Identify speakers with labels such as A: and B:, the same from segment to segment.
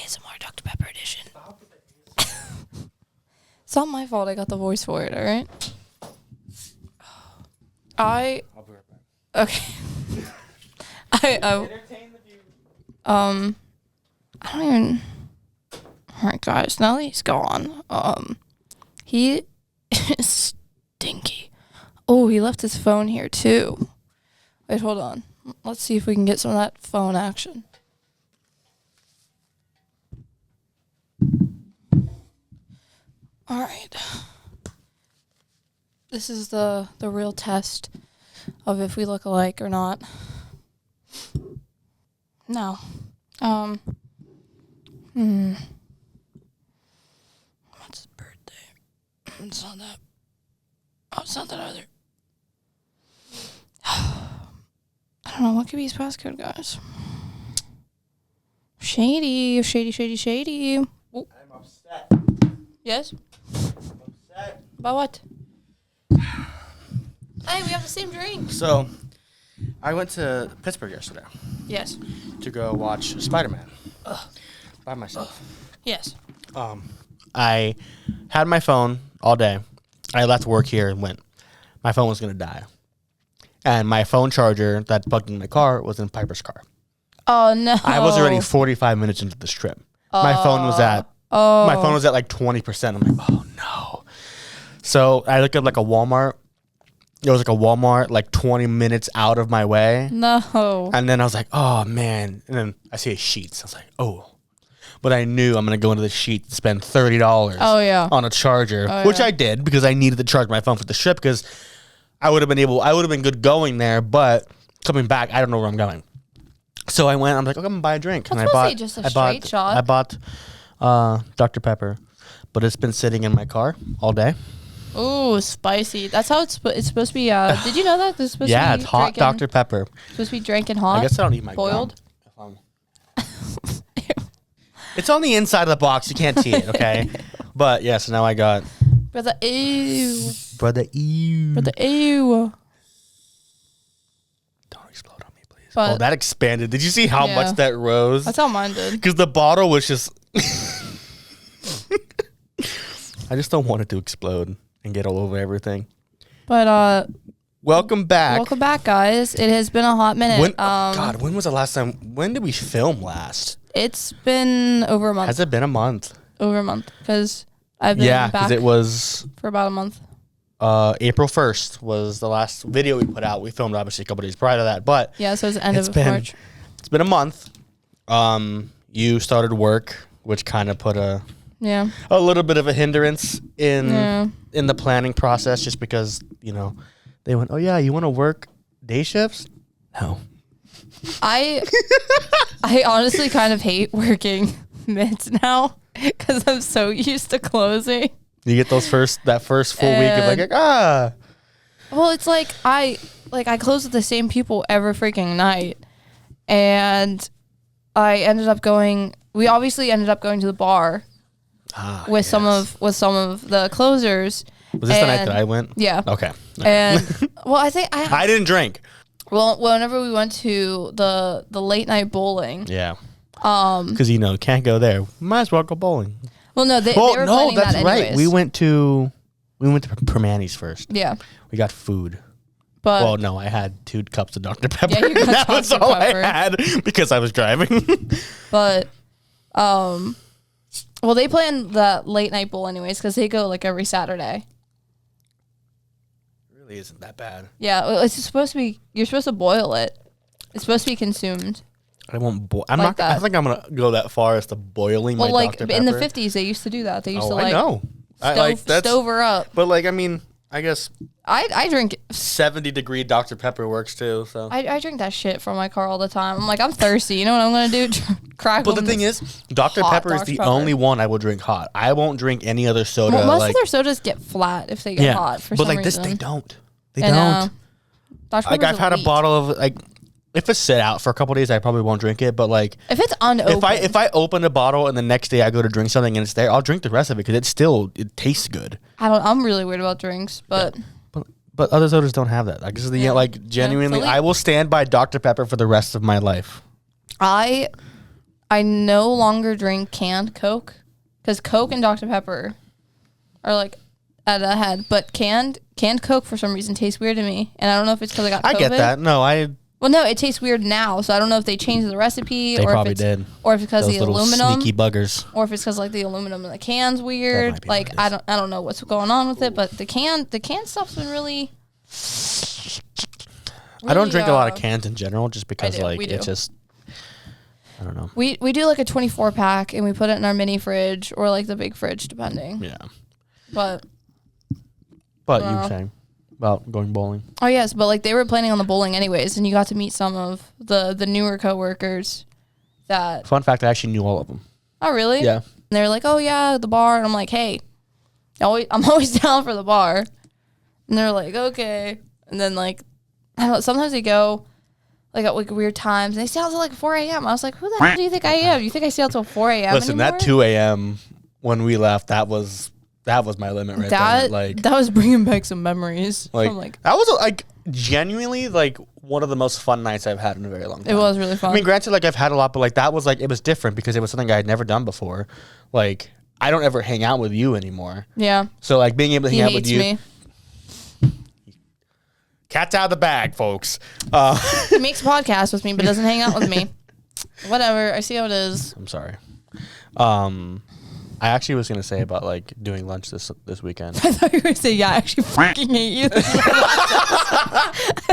A: ASMR Dr. Pepper edition. It's not my fault I got the voice for it, alright? I'll be right back. Okay. I don't even... Alright, guys, now that he's gone, he is stinky. Oh, he left his phone here, too. Wait, hold on. Let's see if we can get some of that phone action. Alright. This is the real test of if we look alike or not. No. What's his birthday? It's not that. Oh, it's not that either. I don't know. What could be his passcode, guys? Shady. Oh.
B: I'm upset.
A: Yes?
B: I'm upset.
A: About what? Hey, we have the same drink.
B: So, I went to Pittsburgh yesterday.
A: Yes.
B: To go watch Spider-Man. By myself.
A: Yes.
B: I had my phone all day. I left work here and went. My phone was going to die. And my phone charger that plugged in my car was in Piper's car.
A: Oh, no.
B: I was already 45 minutes into this trip. My phone was at like 20%. I'm like, oh, no. So I looked up like a Walmart. It was like a Walmart like 20 minutes out of my way.
A: No.
B: And then I was like, oh, man. And then I see a Sheetz. I was like, oh. But I knew I'm going to go into the Sheetz and spend $30 on a charger, which I did because I needed to charge my phone for the trip because I would have been good going there, but coming back, I don't know where I'm going. So I went, I'm like, okay, I'm going to buy a drink.
A: That's mostly just a straight shot.
B: I bought Dr. Pepper, but it's been sitting in my car all day.
A: Ooh, spicy. That's how it's supposed to be. Did you know that? This is supposed to be
B: it's hot Dr. Pepper.
A: Supposed to be drinking hot.
B: I guess I don't need my
A: boiled.
B: It's on the inside of the box. You can't see it, okay? But, yeah, so now I got...
A: Brother, ew.
B: Brother, ew.
A: Don't
B: explode on me, please.
A: But,
B: that expanded. Did you see how much that rose?
A: That's how mine did.
B: Because the bottle was just... I just don't want it to explode and get all over everything.
A: But,
B: welcome back.
A: Welcome back, guys. It has been a hot minute.
B: God, when was the last time? When did we film last?
A: It's been over a month.
B: Has it been a month?
A: Over a month, because I've been back
B: because it was...
A: for about a month.
B: April 1st was the last video we put out. We filmed, obviously, a couple days prior to that, but...
A: Yeah, so it's the end of March.
B: It's been a month. You started work, which kind of put a little bit of a hindrance in the planning process, just because, they went, oh, yeah, you want to work day shifts? No.
A: I honestly kind of hate working mids now because I'm so used to closing.
B: You get that first full week of like,
A: Well, it's like I close with the same people every freaking night, and we obviously ended up going to the bar with some of the closers.
B: Was this the night that I went?
A: Yeah.
B: Okay.
A: And well, I think
B: I didn't drink.
A: Well, whenever we went to the late night bowling.
B: Yeah. Because can't go there. Might as well go bowling.
A: Well, no, they were planning that anyways.
B: Right. We went to Permani's first.
A: Yeah.
B: We got food.
A: But
B: well, no, I had 2 cups of Dr. Pepper.
A: Yeah, you got
B: that was all Pepper. I had because I was driving.
A: But, well, they plan the late night bowl anyways because they go like every Saturday.
B: Really isn't that bad.
A: Yeah, it's supposed to be. You're supposed to boil it. It's supposed to be consumed.
B: I won't boil. I think I'm gonna go that far as to boiling my Dr. Pepper.
A: In the 50s, they used to do that. They used to
B: I know.
A: Stove her up.
B: But I guess
A: I drink
B: 70-degree Dr. Pepper works too. So
A: I drink that shit from my car all the time. I'm like, I'm thirsty. You know what I'm gonna do? Crack.
B: But the thing is, Dr. Pepper is the only one I will drink hot. I won't drink any other soda.
A: Well, most of their sodas get flat if they get hot for some reason. But
B: this, they don't. They don't. I've had a bottle of if it's sit out for a couple of days, I probably won't drink it. But
A: if it's unopened,
B: if I open a bottle and the next day I go to drink something and it's there, I'll drink the rest of it because it tastes good. I'm really weird about drinks, but but other sodas don't have that. This is genuinely, I will stand by Dr. Pepper for the rest of my life.
A: I I no longer drink canned Coke because Coke and Dr. Pepper are like at a head, but canned Coke for some reason tastes weird to me, and I don't know if it's because I got COVID.
B: I get that. No,
A: Well, no, it tastes weird now, so I don't know if they changed the recipe.
B: They
A: or
B: probably
A: if it's,
B: did.
A: Or if it's because the aluminum.
B: Sneaky buggers.
A: Or if it's because like the aluminum in the can's weird. Like I don't know what's going on with it, but the can stuff's been really
B: I don't drink a lot of cans in general, just because it's just. I don't know.
A: We do like a 24 pack and we put it in our mini fridge or like the big fridge, depending.
B: Yeah.
A: But
B: you were saying about going bowling.
A: Oh yes, but like they were planning on the bowling anyways, and you got to meet some of the newer coworkers. That
B: fun fact, I actually knew all of them.
A: Oh really?
B: Yeah.
A: And they're like, oh yeah, the bar, and I'm like, hey, I'm always down for the bar. And they're like, okay, and then like, I don't know, sometimes they go like at like weird times, and they stay out till like 4 a.m. I was like, who the hell do you think I am? You think I stay out till 4 a.m.
B: Listen,
A: anymore?
B: that 2 a.m. when we left, that was my limit right there. Like
A: that was bringing back some memories.
B: Like that was like genuinely like one of the most fun nights I've had in a very long time.
A: It was really fun.
B: I mean, granted, like I've had a lot, but like that was like it was different because it was something I had never done before. Like I don't ever hang out with you anymore.
A: Yeah.
B: So like being able to hang out with you.
A: Me.
B: Cat's out of the bag, folks.
A: He makes a podcast with me, but doesn't hang out with me. Whatever. I see how it is.
B: I'm sorry. I actually was gonna say about like doing lunch this weekend.
A: I thought you were gonna say, yeah, I actually fucking hate you.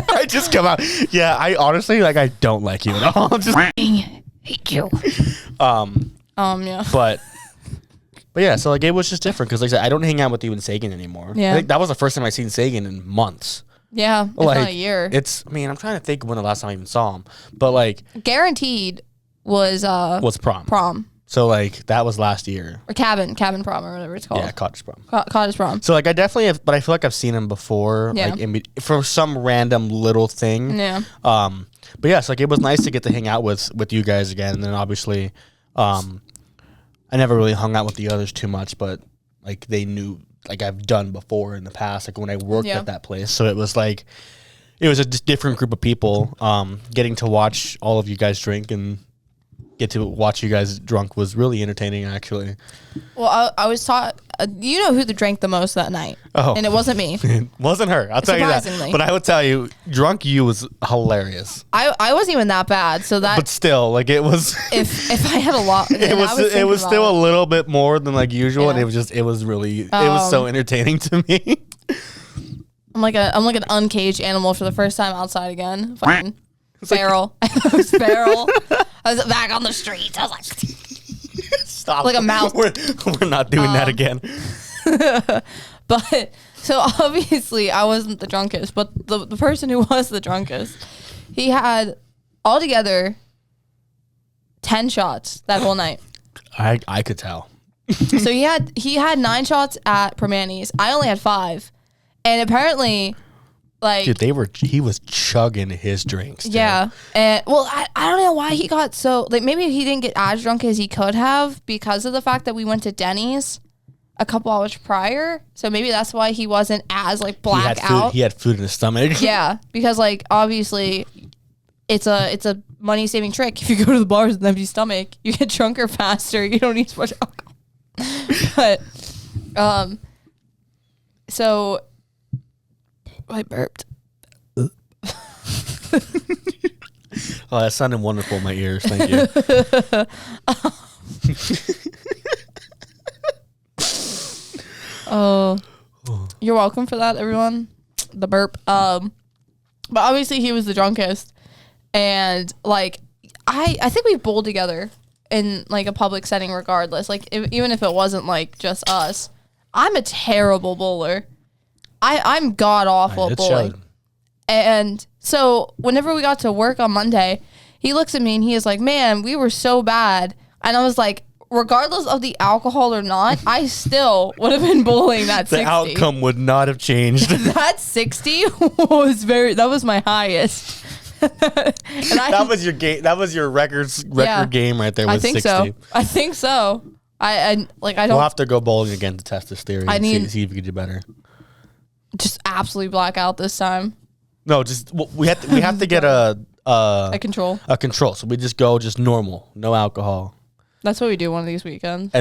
B: I just come out. Yeah, I honestly like I don't like you at all. Just
A: hate you. Yeah.
B: But yeah, so like it was just different because like I said, I don't hang out with you and Sagan anymore.
A: Yeah.
B: I think that was the first time I seen Sagan in months.
A: Yeah, it's
B: like,
A: not a year.
B: I mean, I'm trying to think when the last time I even saw him, but like
A: guaranteed was
B: prom.
A: Prom.
B: So like that was last year.
A: Or cabin prom or whatever it's called.
B: Yeah, cottage prom.
A: Cottage prom.
B: So like I definitely have, but I feel like I've seen him before,
A: yeah.
B: like for some random little thing.
A: Yeah.
B: But yeah, so like it was nice to get to hang out with you guys again, and then obviously, I never really hung out with the others too much, but like they knew like I've done before in the past, like when I worked at that place. So it was like it was a different group of people. Getting to watch all of you guys drink and get to watch you guys drunk was really entertaining, actually.
A: Well, I was taught, you know who drank the most that night.
B: Oh.
A: And it wasn't me.
B: It wasn't her. I'll tell you that. But I would tell you, drunk you was hilarious.
A: I wasn't even that bad, so that.
B: But still, like it was.
A: If I had a lot,
B: it was still a little bit more than like usual, and it was really it was so entertaining to me.
A: I'm like an uncaged animal for the first time outside again. Fucking feral. I was feral. I was back on the streets. I was like,
B: stop.
A: Like a mouse.
B: We're not doing that again.
A: But so obviously I wasn't the drunkest, but the person who was the drunkest, he had altogether 10 shots that whole night.
B: I could tell.
A: So he had 9 shots at Permanis. I only had 5, and apparently. Like,
B: dude, he was chugging his drinks. Dude.
A: Yeah. And well, I don't know why he got so like maybe he didn't get as drunk as he could have because of the fact that we went to Denny's a couple hours prior. So maybe that's why he wasn't as like black out.
B: He had food in his stomach.
A: Yeah, because like obviously it's a money saving trick. If you go to the bars with an empty stomach, you get drunker faster. You don't need as much alcohol. But so I burped.
B: Oh, that sounded wonderful in my ears. Thank you.
A: Oh, you're welcome for that, everyone. The burp. But obviously he was the drunkest, and like I think we bowled together in like a public setting, regardless. Like even if it wasn't like just us, I'm a terrible bowler. I'm god awful at bowling. And so whenever we got to work on Monday, he looks at me and he is like, man, we were so bad. And I was like, regardless of the alcohol or not, I still would have been bowling that 60.
B: The outcome would not have changed.
A: That 60 that was my highest.
B: That was your game. That was your record game right there. Was 60.
A: I think so. I don't.
B: We'll have to go bowling again to test this theory. See if we can do better.
A: Just absolutely black out this time.
B: No, just we have to get a
A: a control.
B: So we just go just normal, no alcohol.
A: That's what we do one of these weekends.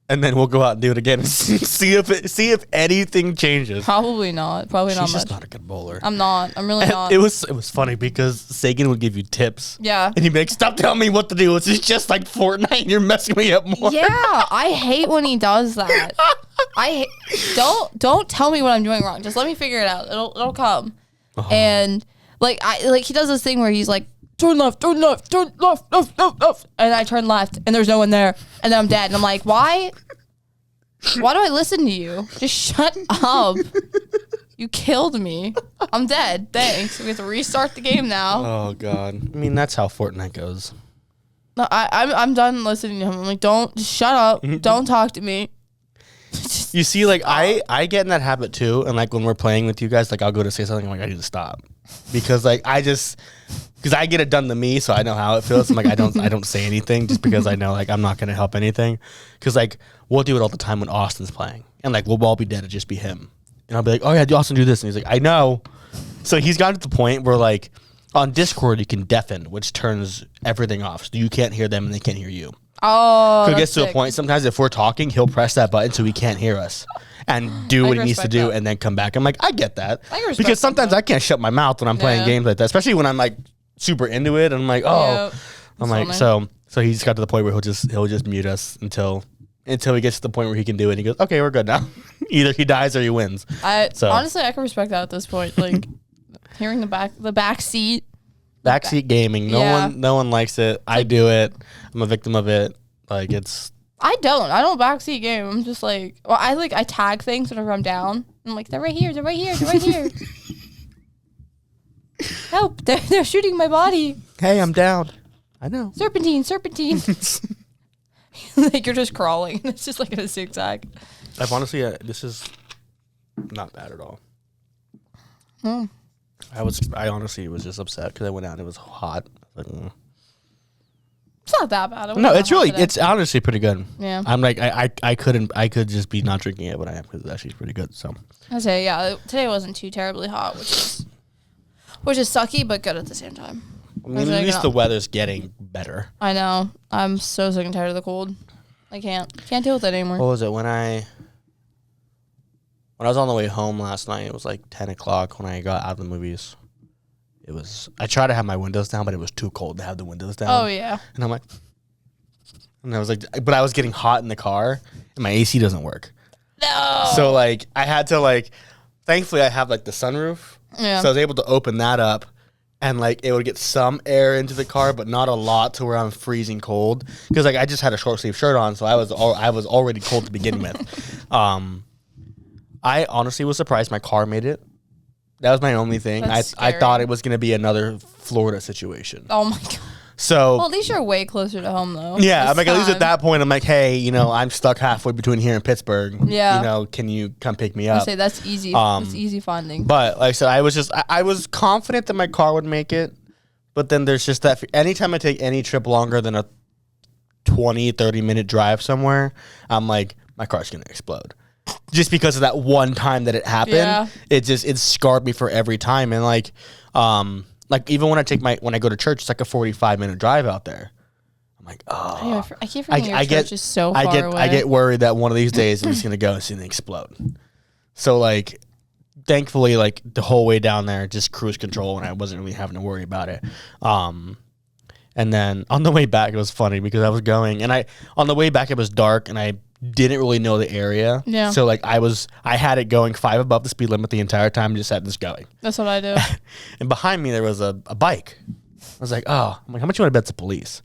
B: And then we'll go out and do it again and see if anything changes.
A: Probably not. Probably not much.
B: She's just not a good bowler.
A: I'm not. I'm really not.
B: It was funny because Sagan would give you tips.
A: Yeah.
B: And he'd be like, stop telling me what to do. It's just like Fortnite and you're messing me up more.
A: Yeah. I hate when he does that. Don't tell me what I'm doing wrong. Just let me figure it out. It'll come. Uh-huh. And he does this thing where he's like, turn left, left. And I turn left and there's no one there. And then I'm dead. And I'm like, why do I listen to you? Just shut up. You killed me. I'm dead. Thanks. We have to restart the game now.
B: Oh, God. I mean, that's how Fortnite goes.
A: No, I'm done listening to him. I'm like, just shut up. Don't talk to me.
B: You see, like, I get in that habit too. And, like, when we're playing with you guys, like, I'll go to say something. I'm like, I need to stop. Because, like, because I get it done to me, so I know how it feels. I'm like, I don't say anything just because I know, like, I'm not going to help anything. Because, like, we'll do it all the time when Austin's playing. And, like, we'll all be dead. It'll just be him. And I'll be like, oh, yeah, Austin do this. And he's like, I know. So he's gotten to the point where, like, on Discord, you can deafen, which turns everything off. So you can't hear them and they can't hear you.
A: Oh,
B: so it gets to a point, sometimes if we're talking, he'll press that button so he can't hear us and do what he needs to do and then come back. I'm like, I get that. Because sometimes I can't shut my mouth when I'm playing games like that, especially when I'm like super into it. And I'm like, oh, I'm like, so he just got to the point where he'll just mute us until he gets to the point where he can do it. And he goes, okay, we're good now. Either he dies or he wins.
A: Honestly, I can respect that at this point. Like hearing the back seat.
B: Backseat gaming. No one likes it. I do it. I'm a victim of it. Like
A: I don't backseat game. I'm just like, well, I tag things whenever I'm down. I'm like, they're right here. Help! They're shooting my body.
B: Hey, I'm down. I know.
A: Serpentine. Like you're just crawling. It's just like in a zigzag.
B: I've honestly, this is not bad at all. I honestly was just upset because I went out and it was hot. Like,
A: It's not that bad.
B: No, it's honestly pretty good.
A: Yeah.
B: I'm like, I could just be not drinking it, but I am because it's actually pretty good. So
A: I say, yeah, today wasn't too terribly hot, which is sucky, but good at the same time.
B: I mean, at least the weather's getting better.
A: I know. I'm so sick and tired of the cold. I can't deal with it anymore.
B: What was it when I was on the way home last night? It was like 10 o'clock when I got out of the movies. I tried to have my windows down, but it was too cold to have the windows down.
A: Oh, yeah.
B: And I'm like, and I was like, but I was getting hot in the car, and my AC doesn't work.
A: No.
B: So, like, I had to, like, thankfully I have, like, the sunroof. Yeah. So I was able to open that up, and, like, it would get some air into the car, but not a lot to where I'm freezing cold. Because, like, I just had a short sleeve shirt on, so I was already cold to begin with. I honestly was surprised my car made it. That was my only thing. I thought it was going to be another Florida situation.
A: Oh, my God.
B: So,
A: well, at least you're way closer to home, though.
B: Yeah, I'm like, at least at that point, I'm like, hey, I'm stuck halfway between here and Pittsburgh.
A: Yeah.
B: Can you come pick me up?
A: I say that's easy. It's easy finding.
B: But like I said, I was confident that my car would make it. But then there's just that, anytime I take any trip longer than a 20, 30-minute drive somewhere, I'm like, my car's going to explode. Just because of that one time that it happened, it scarred me for every time. And like even when I go to church, it's like a 45-minute drive out there. I'm like, oh,
A: yeah, I keep forgetting your church is so far away.
B: I get worried that one of these days I'm just gonna go and see it explode. So like, thankfully, like the whole way down there, just cruise control, and I wasn't really having to worry about it. And then on the way back, it was funny because I was going, and on the way back it was dark, and I didn't really know the area. Yeah. So like I had it going 5 above the speed limit the entire time, just had this going.
A: That's what I do.
B: And behind me there was a bike. I was like, oh, I'm like, how much you want to bet the police?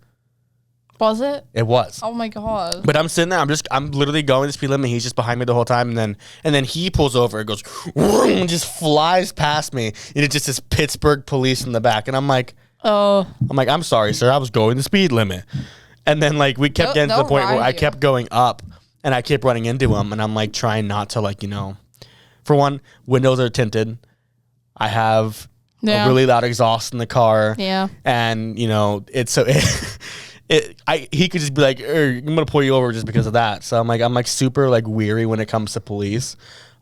A: Was it?
B: It was.
A: Oh my God.
B: But I'm sitting there, I'm literally going the speed limit, he's just behind me the whole time, and then he pulls over, it goes and just flies past me, and it just says Pittsburgh police in the back, and I'm like, I'm sorry, sir, I was going the speed limit. And then like we kept getting to the point where I kept going up. And I kept running into him, and I'm like trying not to, like, for one, windows are tinted. I have a really loud exhaust in the car.
A: Yeah.
B: And, it's so he could just be like, I'm gonna pull you over just because of that. So I'm super like weary when it comes to police.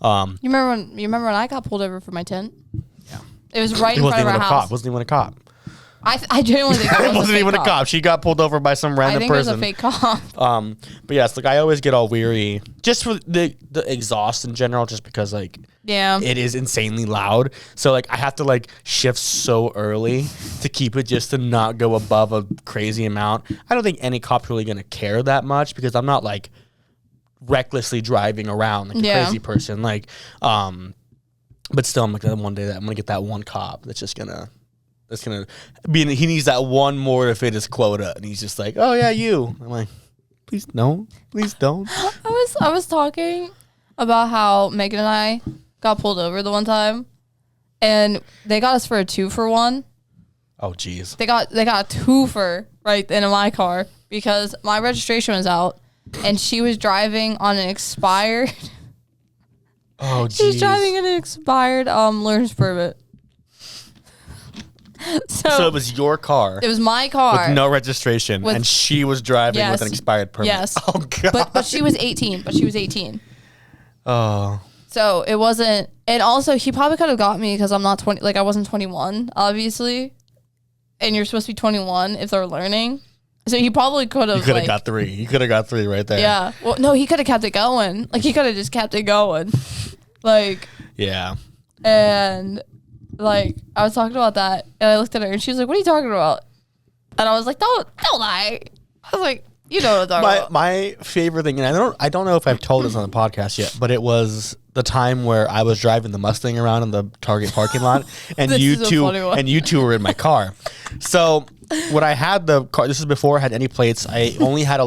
A: You remember when I got pulled over for my tint?
B: Yeah.
A: It was right in front of our house.
B: Wasn't even a cop.
A: I genuinely think
B: it wasn't even a cop. She got pulled over by some random person.
A: I think it was a fake cop.
B: But yes, like I always get all weary just for the exhaust in general, just because like it is insanely loud. So like I have to like shift so early to keep it just to not go above a crazy amount. I don't think any cop's really gonna care that much because I'm not like recklessly driving around like a crazy person. Like, but still, I'm like one day that I'm gonna get that one cop that's just gonna. That's gonna be. He needs that one more to fit his quota, and he's just like, "Oh yeah, you." I'm like, "Please don't, please don't."
A: I was talking about how Megan and I got pulled over the one time, and they got us for a 2-for-1.
B: Oh jeez.
A: They got a 2-for right in my car because my registration was out, and she was driving on an expired.
B: Oh jeez.
A: She was driving an expired learner's permit.
B: So it was your car.
A: It was my car.
B: With no registration. And she was driving with an expired permit.
A: Yes.
B: Oh, God.
A: But she was 18.
B: Oh.
A: So it wasn't. And also, he probably could have got me because I'm not 20. Like, I wasn't 21, obviously. And you're supposed to be 21 if they're learning. So he probably could have.
B: He could have got 3. He could have got 3 right there.
A: Yeah. Well, no, he could have kept it going. Like, he could have just kept it going. Like.
B: Yeah.
A: And. Like, I was talking about that, and I looked at her, and she was like, "What are you talking about?" And I was like, "Don't lie." I was like, "You know what I'm talking about."
B: My favorite thing, and I don't know if I've told this on the podcast yet, but it was the time where I was driving the Mustang around in the Target parking lot, and you two were in my car. So when I had the car, this is before I had any plates. I only had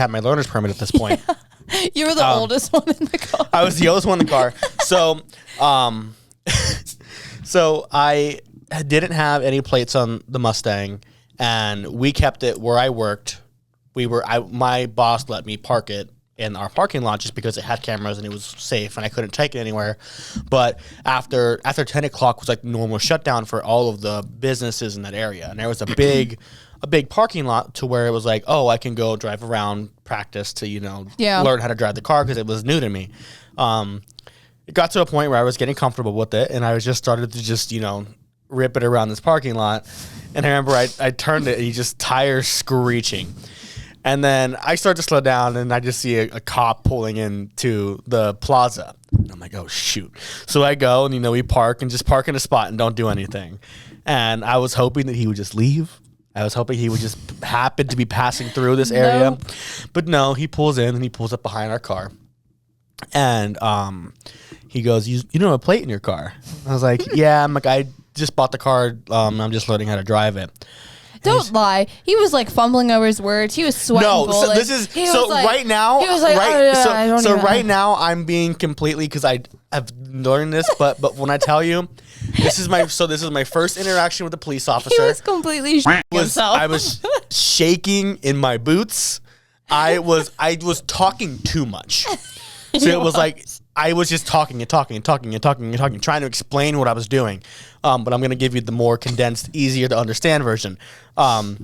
B: my learner's permit at this point.
A: You were the oldest one in the car.
B: I was the oldest one in the car. So, so I didn't have any plates on the Mustang, and we kept it where I worked. My boss let me park it in our parking lot just because it had cameras and it was safe and I couldn't take it anywhere. But after 10 o'clock was like normal shutdown for all of the businesses in that area. And there was a big parking lot to where it was like, oh, I can go drive around, practice to, learn how to drive the car because it was new to me. It got to a point where I was getting comfortable with it and I was just started to just, rip it around this parking lot. And I remember I turned it and you just tires screeching. And then I start to slow down, and I just see a cop pulling into the plaza. And I'm like, oh, shoot. So I go, and, we park in a spot and don't do anything. And I was hoping that he would just leave. I was hoping he would just happen to be passing through this area. No. But no, he pulls in, and he pulls up behind our car. And he goes, you don't have a plate in your car. I was like, yeah. I'm like, I just bought the car. I'm just learning how to drive it.
A: Don't lie. He was like fumbling over his words. He was sweating. No,
B: so this is right now. He was like, right now I'm being completely because I have learned this, but when I tell you, this is my first interaction with a police officer.
A: He was completely himself.
B: I was shaking in my boots. I was talking too much. So it was like I was just talking, trying to explain what I was doing. But I'm going to give you the more condensed, easier to understand version. I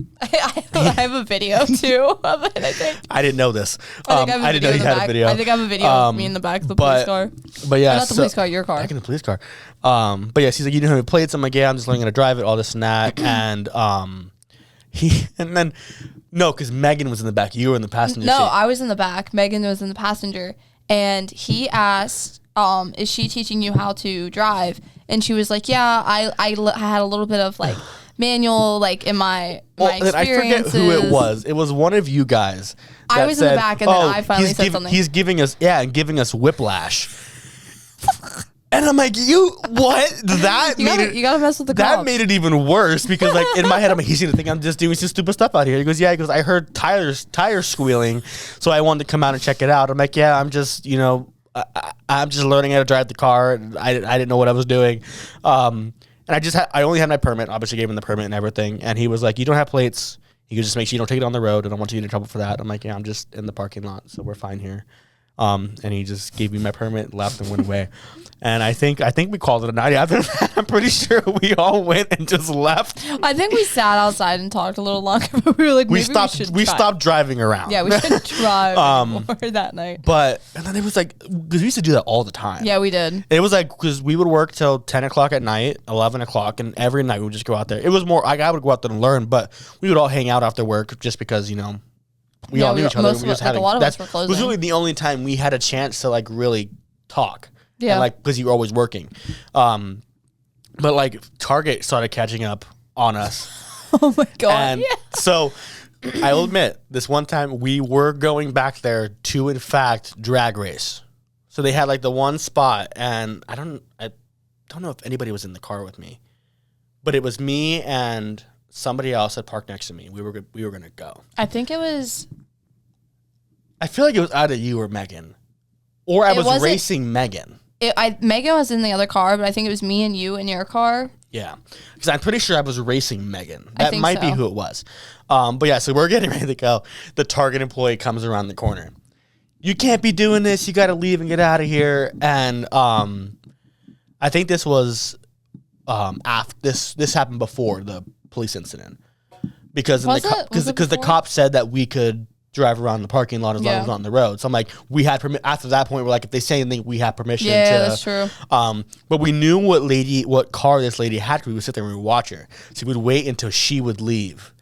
A: have a video too of it, I think.
B: I didn't know this. I didn't know you had a video.
A: I think I have a video of me in the back of the police car.
B: But yeah.
A: Not the police car, your car.
B: Back in the police car. But yeah, he's like, you don't have any plates? I'm like, yeah, I'm just learning how to drive it, all this and that. And because Megan was in the back. You were in the passenger seat.
A: No, I was in the back. Megan was in the passenger. And he asked, is she teaching you how to drive? And she was like, yeah, I had a little bit of like manual, like in my experiences.
B: I forget who it was. It was one of you guys.
A: I was in the back, and then I finally said something.
B: He's giving us whiplash. And I'm like, you gotta mess with the cops. That made it even worse because like in my head, I'm like, he's gonna think I'm just doing some stupid stuff out here. He goes, yeah. He goes, I heard tires squealing, so I wanted to come out and check it out. I'm like, yeah, I'm just I'm just learning how to drive the car. I didn't know what I was doing. And I only had my permit. Obviously gave him the permit and everything. And he was like, you don't have plates. You can just make sure you don't take it on the road. I don't want you to get in trouble for that. I'm like, yeah, I'm just in the parking lot, so we're fine here. And he just gave me my permit, left, and went away. And I think we called it a night after that. I'm pretty sure we all went and just left.
A: I think we sat outside and talked a little longer, but we were like,
B: we stopped driving around.
A: Yeah, we should drive more that night.
B: And then it was like, because we used to do that all the time.
A: Yeah, we did.
B: It was like, because we would work till 10 o'clock at night, 11 o'clock, and every night we would just go out there. It was more, like, I would go out there and learn, but we would all hang out after work just because, we all knew each other.
A: A lot of us were closing.
B: It was really the only time we had a chance to, like, really talk.
A: Yeah.
B: And, like, because you were always working. But, like, Target started catching up on us.
A: Oh, my God.
B: And so I will admit, this one time we were going back there to, in fact, drag race. So they had, like, the one spot, and I don't know if anybody was in the car with me. But it was me and somebody else that parked next to me. We were going to go.
A: I think it was...
B: I feel like it was either you or Megan. Or I was racing Megan.
A: Megan was in the other car, but I think it was me and you in your car.
B: Yeah. Because I'm pretty sure I was racing Megan. That might be who it was. But yeah, so we're getting ready to go. The Target employee comes around the corner. You can't be doing this. You got to leave and get out of here. And I think this was after this happened before the police incident. Because the cop said that we could drive around the parking lot as long as we're on the road. So I'm like, we had after that point, we're like, if they say anything, we have permission to.
A: Yeah, that's true.
B: But we knew what car this lady had. We would sit there and we would watch her. So we would wait until she would leave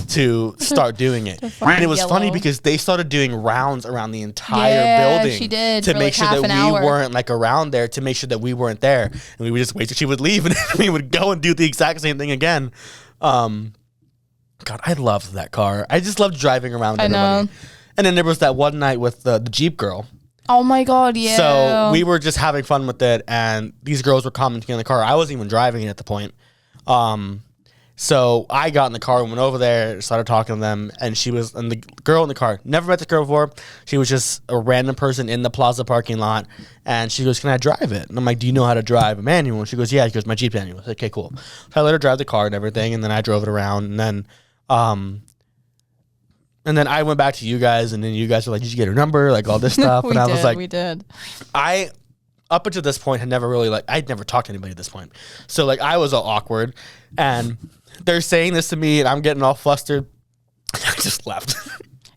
B: to start doing it. And it was funny because they started doing rounds around the entire building.
A: She did,
B: to make sure that we weren't like around there, to make sure that we weren't there. And we would just wait till she would leave, and we would go and do the exact same thing again. God, I loved that car. I just loved driving around with everybody. And then there was that one night with the Jeep girl.
A: Oh my God, yeah.
B: So we were just having fun with it, and these girls were commenting in the car. I wasn't even driving it at the point. So I got in the car and went over there, started talking to them, and the girl in the car, never met this girl before. She was just a random person in the plaza parking lot, and she goes, "Can I drive it?" And I'm like, "Do you know how to drive a manual?" And she goes, "Yeah." She goes, "My Jeep manual." I said, "Okay, cool." So I let her drive the car and everything, and then I drove it around, and then I went back to you guys, and then you guys were like, "Did you get her number?" Like all this stuff, and I was like,
A: "We did."
B: Up until this point, had never really I'd never talked to anybody at this point, so like I was all awkward, and they're saying this to me, and I'm getting all flustered. I just left.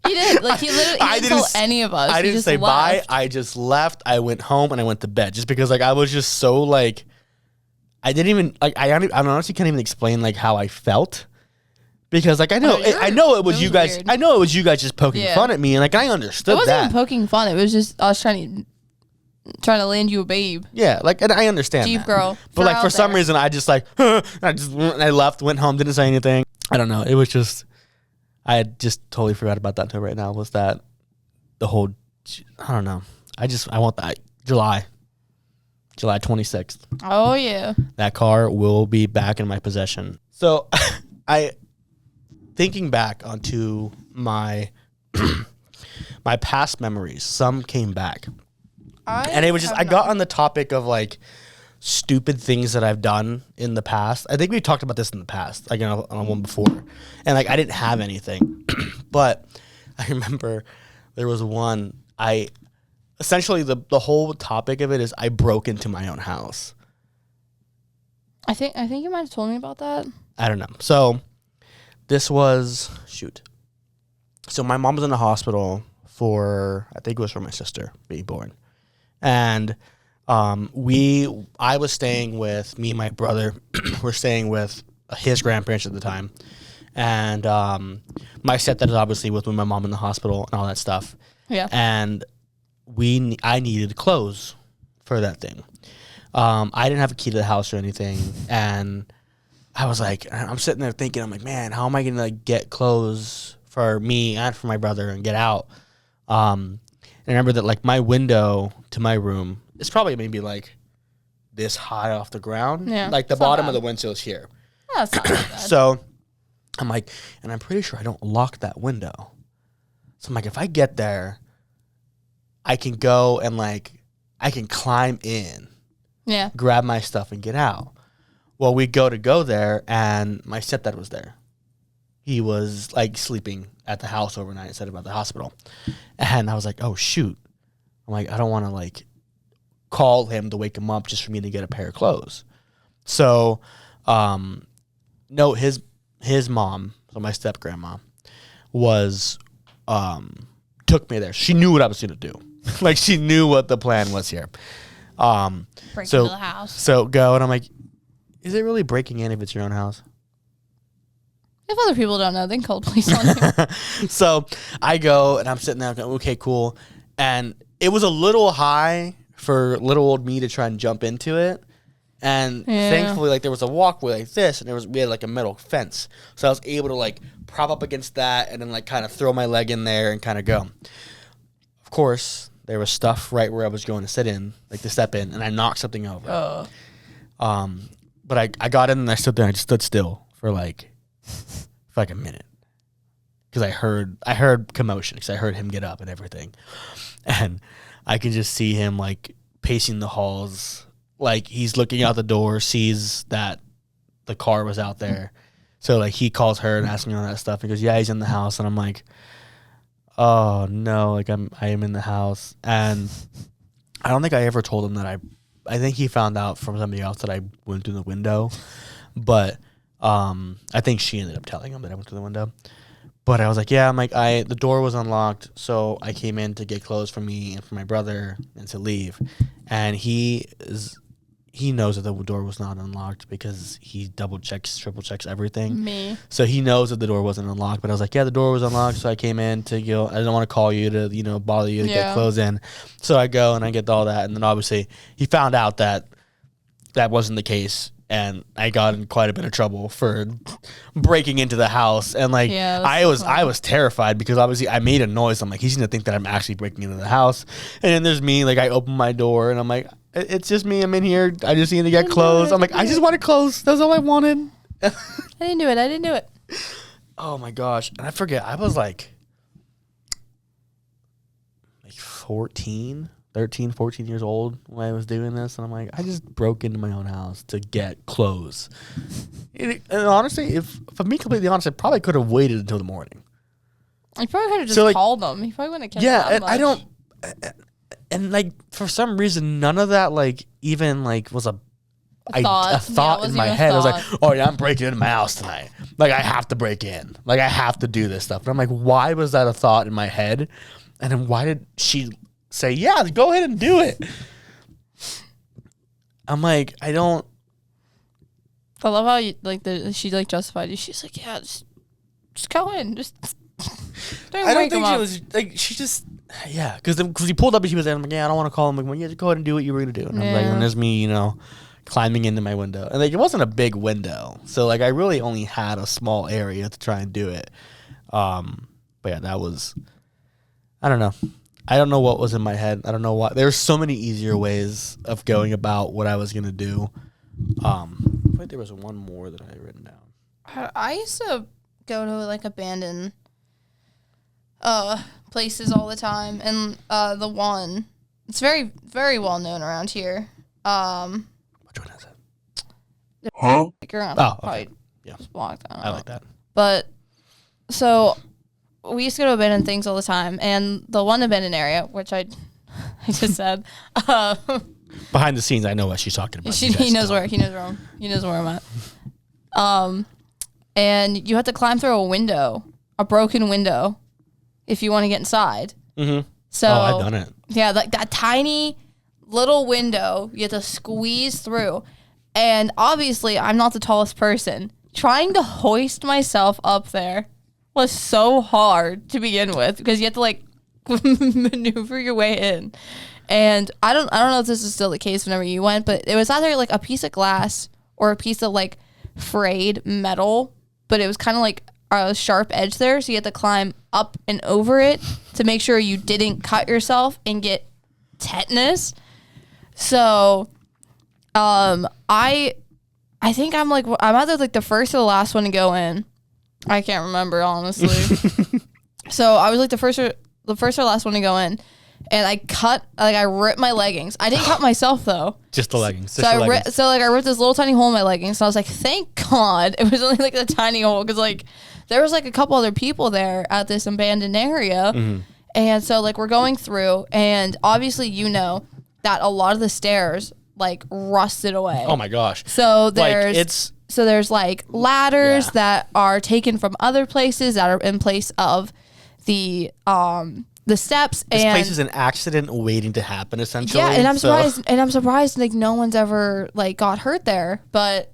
A: He did. Like he literally didn't tell any of us.
B: I didn't say bye. I just left. I went home and I went to bed just because like I was just so like I didn't even like I honestly can't even explain like how I felt. Because like I know it was you guys. Weird. I know it was you guys just poking fun at me, and like I understood that.
A: It wasn't even poking fun. It was just us trying to land you a babe.
B: Yeah, like and I understand
A: Jeep
B: that.
A: Girl.
B: But like for some reason I just like I left, went home, didn't say anything. I don't know. It was just I had just totally forgot about that until right now. Was that the whole? I don't know. I want that July 26th.
A: Oh yeah.
B: That car will be back in my possession. So thinking back onto my my past memories, some came back. And it was just, I got on the topic of like stupid things that I've done in the past. I think we talked about this in the past, like on one before. And like, I didn't have anything, but I remember there was one, essentially the whole topic of it is I broke into my own house.
A: I think you might have told me about that.
B: I don't know. So this was, so my mom was in the hospital I think it was for my sister being born. And I was staying with, me and my brother were staying with his grandparents at the time. And my stepdad is obviously with my mom in the hospital and all that stuff.
A: Yeah.
B: And I needed clothes for that thing. I didn't have a key to the house or anything. And I was like, I'm sitting there thinking, I'm like, man, how am I going to get clothes for me and for my brother and get out? And I remember that like my window to my room is probably maybe like this high off the ground.
A: Yeah,
B: like the bottom of the window is here.
A: Yeah, that's not bad.
B: So I'm like, and I'm pretty sure I don't lock that window. So I'm like, if I get there, I can go and like, I can climb in.
A: Yeah.
B: Grab my stuff and get out. Well, we go there and my stepdad was there. He was like sleeping at the house overnight instead of at the hospital. And I was like, oh shoot. I'm like, I don't want to like call him to wake him up just for me to get a pair of clothes. So, no, his mom, so my step grandma, was took me there. She knew what I was gonna do. Like she knew what the plan was here.
A: Break into the house.
B: So go, and I'm like, is it really breaking in if it's your own house?
A: If other people don't know, they can call the police on you.
B: So I go, and I'm sitting there going, okay, cool. And it was a little high for little old me to try and jump into it. And thankfully, like, there was a walkway like this, and we had like a metal fence. So I was able to like prop up against that and then like kind of throw my leg in there and kind of go. Of course, there was stuff right where I was going to sit in, like to step in, and I knocked something over. But I got in and I stood there and I just stood still for like a minute. Because I heard commotion, because I heard him get up and everything. And I could just see him like pacing the halls, like he's looking out the door, sees that the car was out there. So like he calls her and asks me all that stuff. He goes, yeah, he's in the house. And I'm like, oh no, like I am in the house. And I don't think I ever told him that I think he found out from somebody else that I went through the window. But I think she ended up telling him that I went through the window. But I was like, yeah, I'm like, the door was unlocked, so I came in to get clothes for me and for my brother and to leave. And he knows that the door was not unlocked because he triple checks everything.
A: Me.
B: So he knows that the door wasn't unlocked. But I was like, yeah, the door was unlocked, so I came in to go. I didn't want to call you to, bother you to get clothes in. So I go and I get all that. And then obviously he found out that wasn't the case. And I got in quite a bit of trouble for breaking into the house. And like, I was terrified because obviously I made a noise. I'm like, he's going to think that I'm actually breaking into the house. And then there's me, like I open my door and I'm like, it's just me. I'm in here. I just need to get clothes. I'm like, I just wanted clothes. That's all I wanted.
A: I didn't do it.
B: Oh my gosh. And I forget, I was like 13, 14 years old when I was doing this. And I'm like, I just broke into my own house to get clothes. And honestly, if I'm being completely honest, I probably could have waited until the morning.
A: You probably could have just called them. You probably wouldn't have kept that much.
B: I don't... And like, for some reason, none of that like even like was a thought in my head. I was like, oh yeah, I'm breaking into my house tonight. Like I have to break in. Like I have to do this stuff. And I'm like, why was that a thought in my head? And then why did she say, yeah, go ahead and do it? I'm like, I don't.
A: I love how you like she like justified you. She's like, yeah, just go in. Just
B: I don't think she was like she just. Yeah, because he pulled up and she was there. I'm like, yeah, I don't want to call him. I'm like, well, yeah, just go ahead and do what you were going to do. And I'm like, and there's me, climbing into my window. And like, it wasn't a big window. So like, I really only had a small area to try and do it. But yeah, that was, I don't know. I don't know what was in my head. I don't know why. There's so many easier ways of going about what I was going to do. I think there was one more that I had written down.
A: I used to go to like abandoned places all the time, and the one it's very, very well known around here.
B: Which one is it?
A: Oh,
B: okay. Yeah, I like that.
A: But so we used to go to abandoned things all the time, and the one abandoned area, which I just said,
B: behind the scenes, I know what she's talking about.
A: He knows where I'm at. And you have to climb through a broken window, if you want to get inside.
B: Mm-hmm.
A: So
B: I've done it.
A: Yeah, like that tiny little window you have to squeeze through. And obviously, I'm not the tallest person. Trying to hoist myself up there was so hard to begin with because you have to like maneuver your way in. And I don't know if this is still the case whenever you went, but it was either like a piece of glass or a piece of like frayed metal, but it was kind of like a sharp edge there, so you had to climb up and over it to make sure you didn't cut yourself and get tetanus. So I think I'm either like the first or the last one to go in. I can't remember, honestly. So I was like the first or last one to go in, and I ripped my leggings. I didn't cut myself though.
B: Just the leggings.
A: So I ripped this little tiny hole in my leggings. So I was like, thank God it was only like a tiny hole, because like there was like a couple other people there at this abandoned area, And so like we're going through, and obviously that a lot of the stairs like rusted away.
B: Oh my gosh.
A: So there's like ladders that are taken from other places that are in place of the steps.
B: This place is an accident waiting to happen, essentially.
A: Yeah, and I'm surprised like no one's ever like got hurt there. But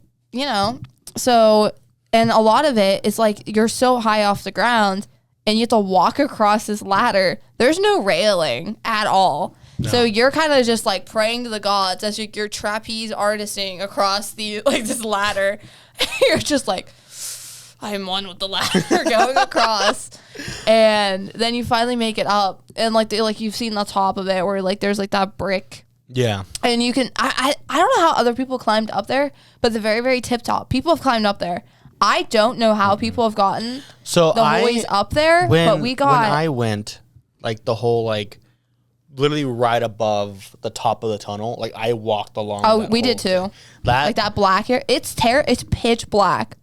A: so, and a lot of it is like you're so high off the ground and you have to walk across this ladder. There's no railing at all. No. So you're kind of just like praying to the gods as you're trapeze artisting across the like this ladder. You're just like, I'm one with the ladder going across. And then you finally make it up. And like you've seen the top of it where like there's like that brick.
B: Yeah.
A: And you can I don't know how other people climbed up there, but the very, very tip top, people have climbed up there. I don't know how people have gotten the ways up there, but we got...
B: When I went, like, the whole, like, literally right above the top of the tunnel, like, I walked along
A: Oh, we did, too. Like, that black here. It's pitch black.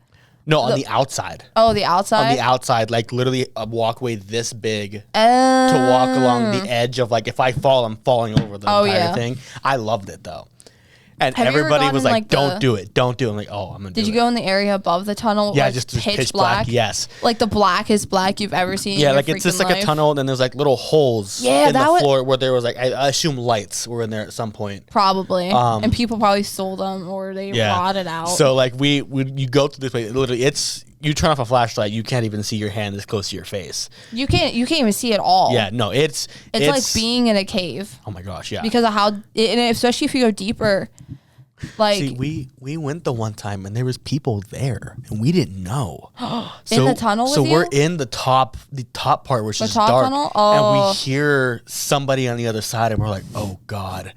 B: No, on the outside.
A: Oh, the outside?
B: On the outside, like, literally a walkway this big to walk along the edge of, like, if I fall, I'm falling over the entire thing. I loved it, though. And everybody was like, don't do it. Don't do it. I'm like, oh, I'm going to do it.
A: Did you go in the area above the tunnel?
B: Yeah,
A: like
B: just pitch black. Yes.
A: Like the blackest black you've ever seen.
B: Yeah, like it's just like a tunnel, and then there's like little holes in the floor where there was like, I assume lights were in there at some point.
A: Probably. And people probably stole them or they rotted out.
B: So like you go through this place, literally you turn off a flashlight, you can't even see your hand this close to your face. You can't
A: even see it all.
B: Yeah, no, it's
A: like being in a cave.
B: Oh my gosh, yeah.
A: Because of and especially if you go deeper. Like,
B: see, we went the one time and there was people there and we didn't know.
A: In the tunnel with you?
B: So we're in the top part, which is dark, tunnel? And we hear somebody on the other side and we're like, oh God.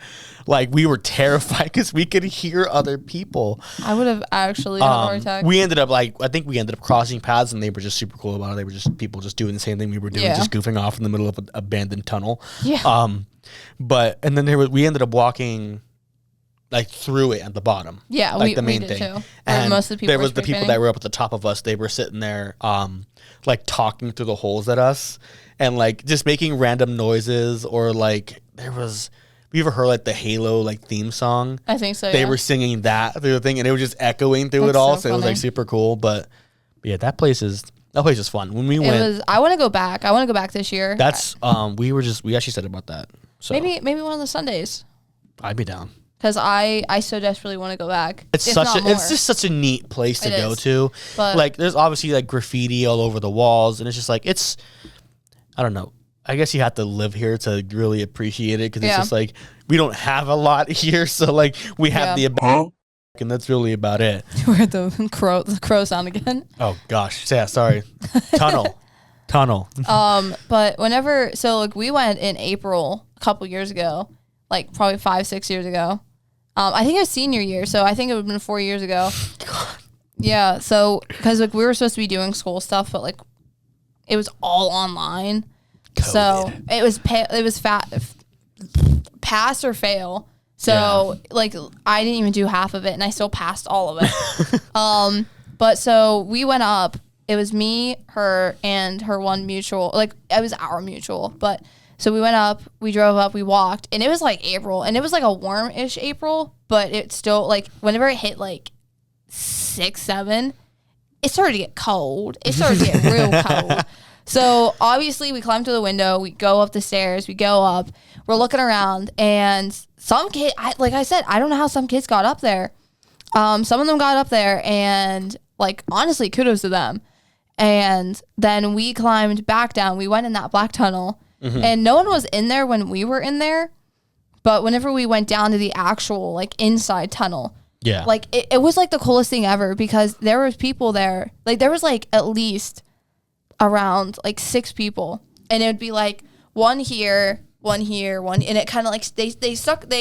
B: Like, we were terrified because we could hear other people.
A: I would have actually had a heart attack.
B: I think we ended up crossing paths and they were just super cool about it. They were just people just doing the same thing we were doing, just goofing off in the middle of an abandoned tunnel.
A: Yeah.
B: And then we ended up walking like through it at the bottom.
A: Yeah,
B: like the main thing.
A: Too.
B: And
A: most of the people
B: there was the people that were up at the top of us. They were sitting there, like talking through the holes at us, and like just making random noises. Or like there was, have you ever heard like the Halo like theme song?
A: I think so.
B: They were singing that through the thing, and it was just echoing through it all. So it was like super cool. But yeah, that place is fun. When we went,
A: I want to go back. I want to go back this year.
B: That's we actually said about that. So
A: maybe one of the Sundays.
B: I'd be down.
A: Because I so desperately want to go back.
B: It's just such a neat place to go to. But like, there's obviously like graffiti all over the walls, and it's just like I don't know. I guess you have to live here to really appreciate it, because it's just like we don't have a lot here, so like we have and that's really about it.
A: We heard the crow sound again.
B: Oh gosh, yeah, sorry. Tunnel.
A: But like we went in April a couple years ago, like probably 5-6 years ago. I think it was senior year, so I think it would have been 4 years ago.
B: God.
A: Yeah, so because like we were supposed to be doing school stuff, but like it was all online. COVID. So it was pass or fail. So like I didn't even do half of it, and I still passed all of it. But so we went up. It was me, her, and her one mutual. Like it was our mutual, but. So we went up, we drove up, we walked, and it was like April, and it was like a warm-ish April, but it still, like, whenever it hit like 6, 7, it started to get cold. It started to get real cold. So obviously we climb to the window, we go up the stairs, we go up, we're looking around, and some kid, like I said, I don't know how some kids got up there. Some of them got up there, and like, honestly, kudos to them. And then we climbed back down, we went in that black tunnel. Mm-hmm. And no one was in there when we were in there. But whenever we went down to the actual, like, inside tunnel, like, it was, like, the coolest thing ever, because there was people there. Like, there was, like, at least around, like, 6 people. And it would be, like, one here, and it kind of, like, they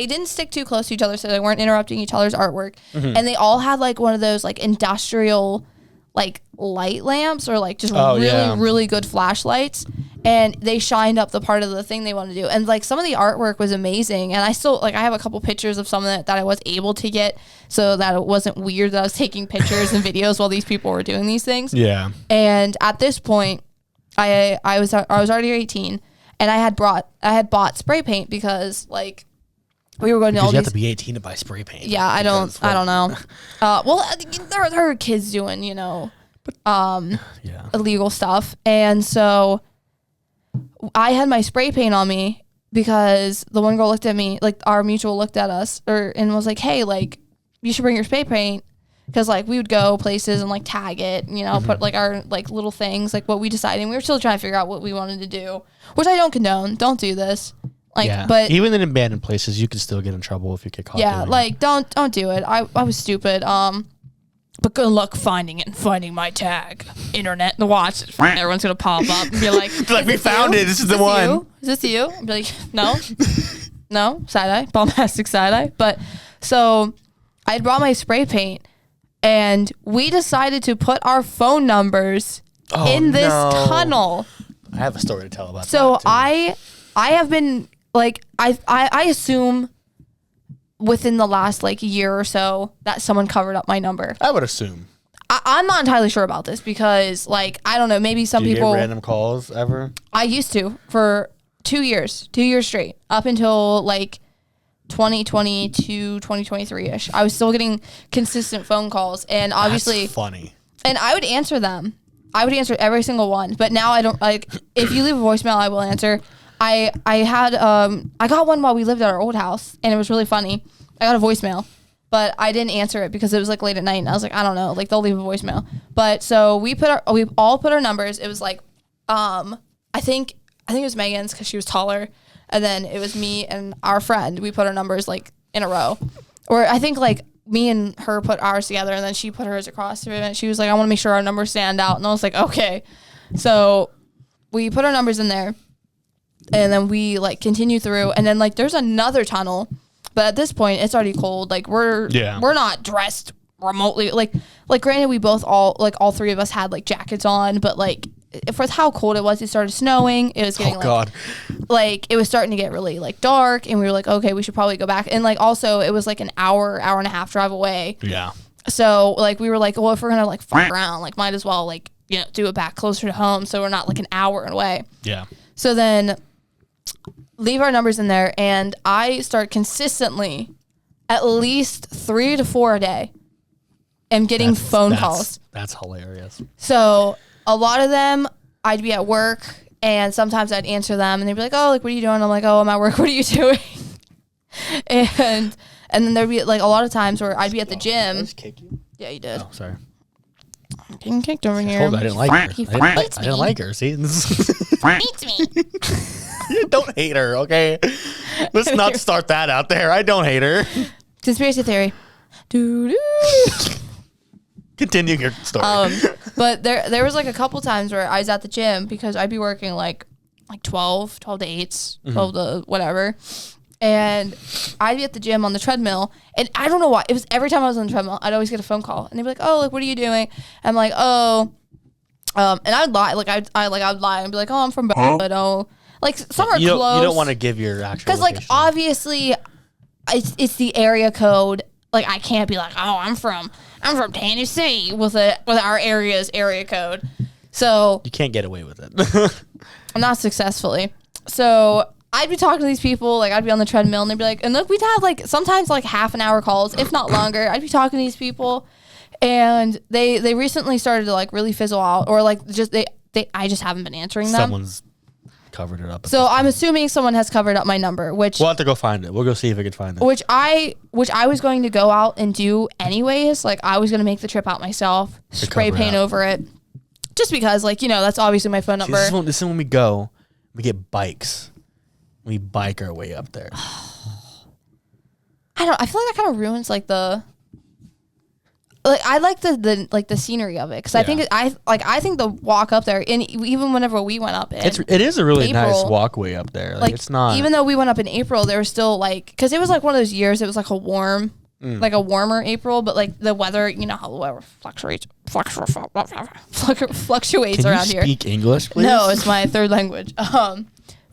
A: didn't stick too close to each other, so they weren't interrupting each other's artwork. Mm-hmm. And they all had, like, one of those, like, industrial, like, light lamps, or, like, just really good flashlights. And they shined up the part of the thing they wanted to do. And, like, some of the artwork was amazing. And I still, like, I have a couple pictures of some of that I was able to get, so that it wasn't weird that I was taking pictures and videos while these people were doing these things.
B: Yeah.
A: And at this point, I was already 18. and I had bought spray paint because like we were going to all
B: you
A: these.
B: have to be 18 to buy spray paint.
A: Yeah, I don't know. Well, there are kids doing, illegal stuff. And so I had my spray paint on me because the one girl looked at me, like our mutual looked at us and was like, hey, like you should bring your spray paint. Because like we would go places and like tag it, put like our like little things, like what we decided. And we were still trying to figure out what we wanted to do, which I don't condone. Don't do this. Like, but
B: even in abandoned places, you can still get in trouble if you get caught.
A: Yeah, like don't do it. I was stupid. But good luck finding it and finding my tag. Internet, the watch. Everyone's gonna pop up and be like,
B: we found it. This is the one.
A: Is this you? I'd be like, no, side eye, bombastic side eye. But so I had brought my spray paint. And we decided to put our phone numbers in this tunnel.
B: I have a story to tell about that.
A: So I have been like I assume within the last like year or so that someone covered up my number.
B: I would assume.
A: I'm not entirely sure about this because like I don't know, maybe some people
B: get random calls ever?
A: I used to for 2 years straight up until like 2022, 2023-ish. I was still getting consistent phone calls, and obviously
B: that's funny.
A: And I would answer them. I would answer every single one. But now I don't like if you leave a voicemail, I will answer. I got one while we lived at our old house, and it was really funny. I got a voicemail, but I didn't answer it because it was like late at night, and I was like, I don't know, like they'll leave a voicemail. But so we all put our numbers. It was like I think it was Megan's because she was taller. And then it was me and our friend. We put our numbers like in a row. Or I think like me and her put ours together and then she put hers across to it. And she was like, I want to make sure our numbers stand out. And I was like, okay. So we put our numbers in there. And then we like continue through. And then like there's another tunnel. But at this point, it's already cold. Like we're not dressed remotely. Like granted, we both all three of us had like jackets on. But like for how cold it was, it started snowing. It was getting like it was starting to get really like dark, and we were like, okay, we should probably go back. And like also, it was like an hour and a half drive away.
B: Yeah.
A: So like we were like, well, if we're gonna like fuck around, like might as well like do it back closer to home, so we're not like an hour away.
B: Yeah.
A: So then leave our numbers in there, and I start consistently at least 3 to 4 a day. Am getting phone calls.
B: That's hilarious.
A: So a lot of them, I'd be at work, and sometimes I'd answer them, and they'd be like, "Oh, like, what are you doing?" I'm like, "Oh, I'm at work. What are you doing?" and then there'd be like a lot of times where I'd be at the gym. Did I just kick you? Yeah, you did.
B: Oh, sorry.
A: I'm getting kicked over here.
B: I didn't like her. I didn't like her. See,
A: hates me.
B: You don't hate her, okay? Let's not start that out there. I don't hate her.
A: Conspiracy theory. Doo-doo.
B: Continue your story.
A: But there was like a couple times where I was at the gym because I'd be working like 12 to 8s, 12 to whatever. And I'd be at the gym on the treadmill, and I don't know why. It was every time I was on the treadmill, I'd always get a phone call, and they'd be like, "Oh, like, what are you doing?" I'm like, "Oh," and I would lie, like I would lie and be like, "Oh, I'm from but oh," like somewhere close.
B: You don't want to give your actual
A: because like obviously, it's the area code. Like I can't be like, "Oh, I'm from Tennessee" with our area's area code. So
B: you can't get away with it.
A: Not successfully. So I'd be talking to these people, like I'd be on the treadmill, and they'd be like, and look, we'd have like sometimes like half an hour calls, if not longer. I'd be talking to these people, and they recently started to like really fizzle out, or like just I just haven't been answering them.
B: Someone's covered it up.
A: So I'm assuming someone has covered up my number, which
B: we'll have to go find it. We'll go see if we can find it.
A: Which I was going to go out and do anyways. Like I was going to make the trip out myself, spray paint over it, just because like that's obviously my phone number.
B: See, this is when we go, we get bikes. We bike our way up there.
A: I feel like that kind of ruins like the. Like I like the scenery of it because I think I think the walk up there, and even whenever we went up,
B: it is a really April, nice walkway up there. Like it's not,
A: even though we went up in April, there was still like because it was like one of those years. It was like a warmer April, but like the weather, how the weather fluctuates around here.
B: Speak English, please?
A: No, it's my third language.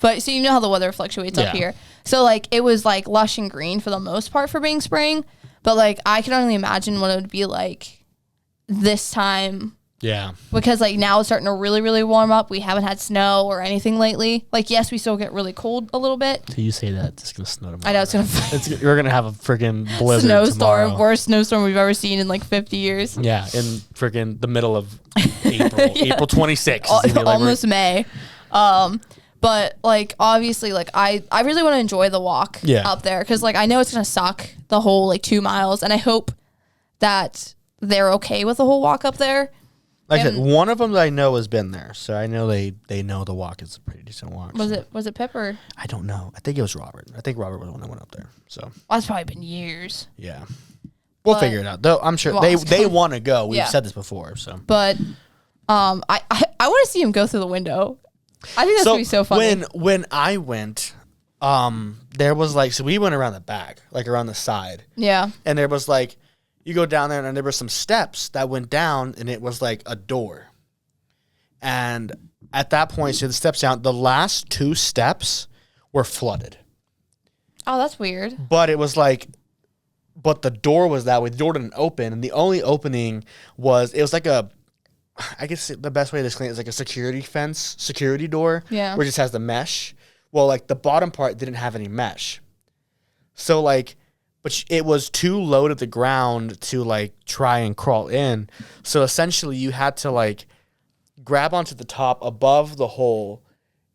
A: But so how the weather fluctuates up here. So like it was like lush and green for the most part for being spring. But like I can only imagine what it would be like this time
B: Yeah.
A: Because like now it's starting to really, really warm up. We haven't had snow or anything lately. Like, yes, we still get really cold a little bit.
B: So you say that it's gonna snow tomorrow.
A: I know it's gonna.
B: We're gonna have a freaking blizzard
A: snowstorm,
B: tomorrow.
A: Worst snowstorm we've ever seen in like 50 years.
B: Yeah, in freaking the middle of April, yeah. April 26th,
A: almost May. But like obviously, like I really want to enjoy the walk up there because like I know it's gonna suck the whole like 2 miles, and I hope that they're okay with the whole walk up there.
B: Like I said, one of them that I know has been there, so I know they know the walk is a pretty decent walk.
A: Was it Pip or?
B: I don't know. I think it was Robert. I think Robert was the one that went up there. So
A: that's probably been years.
B: Yeah, we'll figure it out. Though I'm sure they want to go. We've said this before. So,
A: but I want to see him go through the window. I think that's gonna be so funny.
B: When I went, there was like we went around the back, like around the side.
A: Yeah,
B: and there was like. You go down there, and there were some steps that went down, and it was like a door. And at that point, so the steps down, the last 2 steps were flooded.
A: Oh, that's weird.
B: But it was like, but the door was that way. The door didn't open, and the only opening was, it was like a, I guess the best way to explain it is like a security door.
A: Yeah.
B: Where it just has the mesh. Well, like the bottom part didn't have any mesh. So like, but it was too low to the ground to like try and crawl in. So essentially you had to like grab onto the top above the hole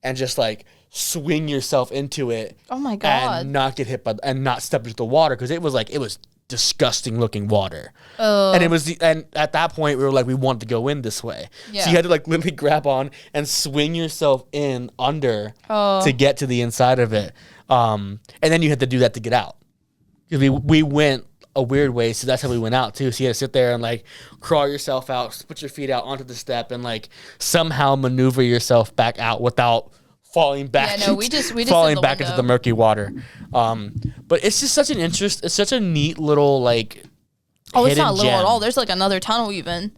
B: and just like swing yourself into it.
A: Oh my God.
B: And not get hit and not step into the water. Cause it was disgusting looking water. And at that point we were like, we wanted to go in this way. Yeah. So you had to like literally grab on and swing yourself in under to get to the inside of it. And then you had to do that to get out. We went a weird way, so that's how we went out too. So you had to sit there and like crawl yourself out, put your feet out onto the step, and like somehow maneuver yourself back out without falling back.
A: Yeah, no, we just
B: falling back into the murky water. But it's just such an interest. It's such a neat little like.
A: Oh, it's not little at all. There's like another tunnel even.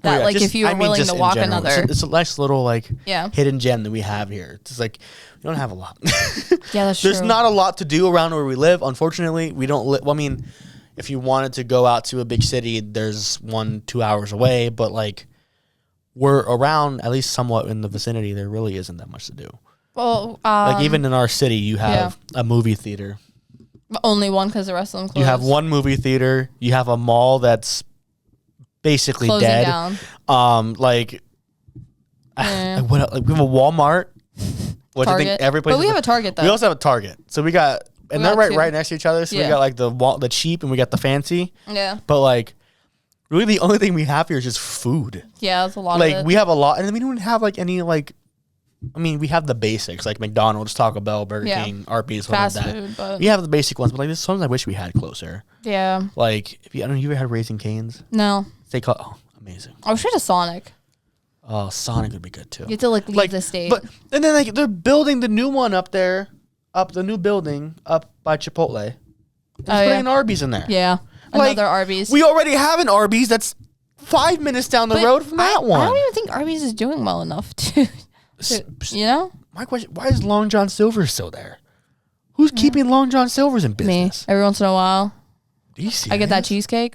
A: That like if you were willing to walk another.
B: It's a nice little like hidden gem that we have here. It's like we don't have a lot.
A: Yeah, that's true.
B: There's not a lot to do around where we live. Unfortunately, we don't live. Well, I mean, if you wanted to go out to a big city, there's 1-2 hours away. But like we're around at least somewhat in the vicinity. There really isn't that much to do.
A: Well,
B: like even in our city, you have a movie theater.
A: Only one because the rest of them closed.
B: You have one movie theater. You have a mall that's basically
A: closing
B: dead.
A: Down.
B: We have a Walmart. What
A: Target.
B: Do you think every place?
A: But we have a Target though.
B: We also have a Target. So we got, and they're right next to each other. So we got like the cheap and we got the fancy.
A: Yeah.
B: But like, really, the only thing we have here is just food.
A: Yeah, that's a lot.
B: Like we have a lot, and we don't have like any like. I mean, we have the basics like McDonald's, Taco Bell, Burger King, Arby's,
A: fast food. But
B: we have the basic ones, but like there's something I wish we had closer.
A: Yeah.
B: Like if you, I don't know, you ever had Raising Cane's?
A: No.
B: They call amazing.
A: I wish we had a Sonic.
B: Oh, Sonic would be good too.
A: You have to like leave the state.
B: But and then like they're building the new one up there, the new building up by Chipotle. They're putting an Arby's in there.
A: Yeah. Another Arby's.
B: We already have an Arby's that's 5 minutes down the road from that one.
A: I don't even think Arby's is doing well enough to you know?
B: My question, why is Long John Silver's still there? Who's keeping Long John Silver's in business?
A: Me. Every once in a while.
B: Are you serious?
A: I get that cheesecake.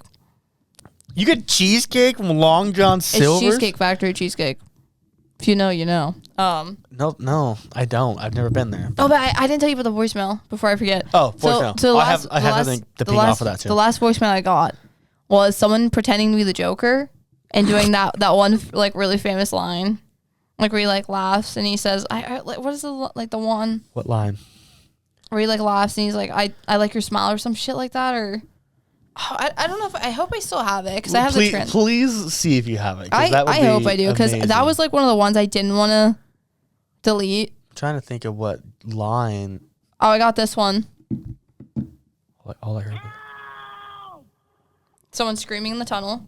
B: You get cheesecake from Long John Silver's?
A: It's Cheesecake Factory cheesecake. If you know, you know.
B: No, I don't. I've never been there.
A: Oh, but I didn't tell you about the voicemail before I forget.
B: Oh, voicemail.
A: So
B: I have something to ping off of that too.
A: The last voicemail I got was someone pretending to be the Joker and doing that one like really famous line. Like where he like laughs and he says, "I like what is the like the one?"
B: What line?
A: Where he like laughs and he's like, "I like your smile" or some shit like that, or I don't know if I hope I still have it because I have the trend.
B: Please see if you have it.
A: I hope I do because that was like one of the ones I didn't want to delete.
B: I'm trying to think of what line.
A: Oh, I got this one.
B: All I heard.
A: Someone screaming in the tunnel.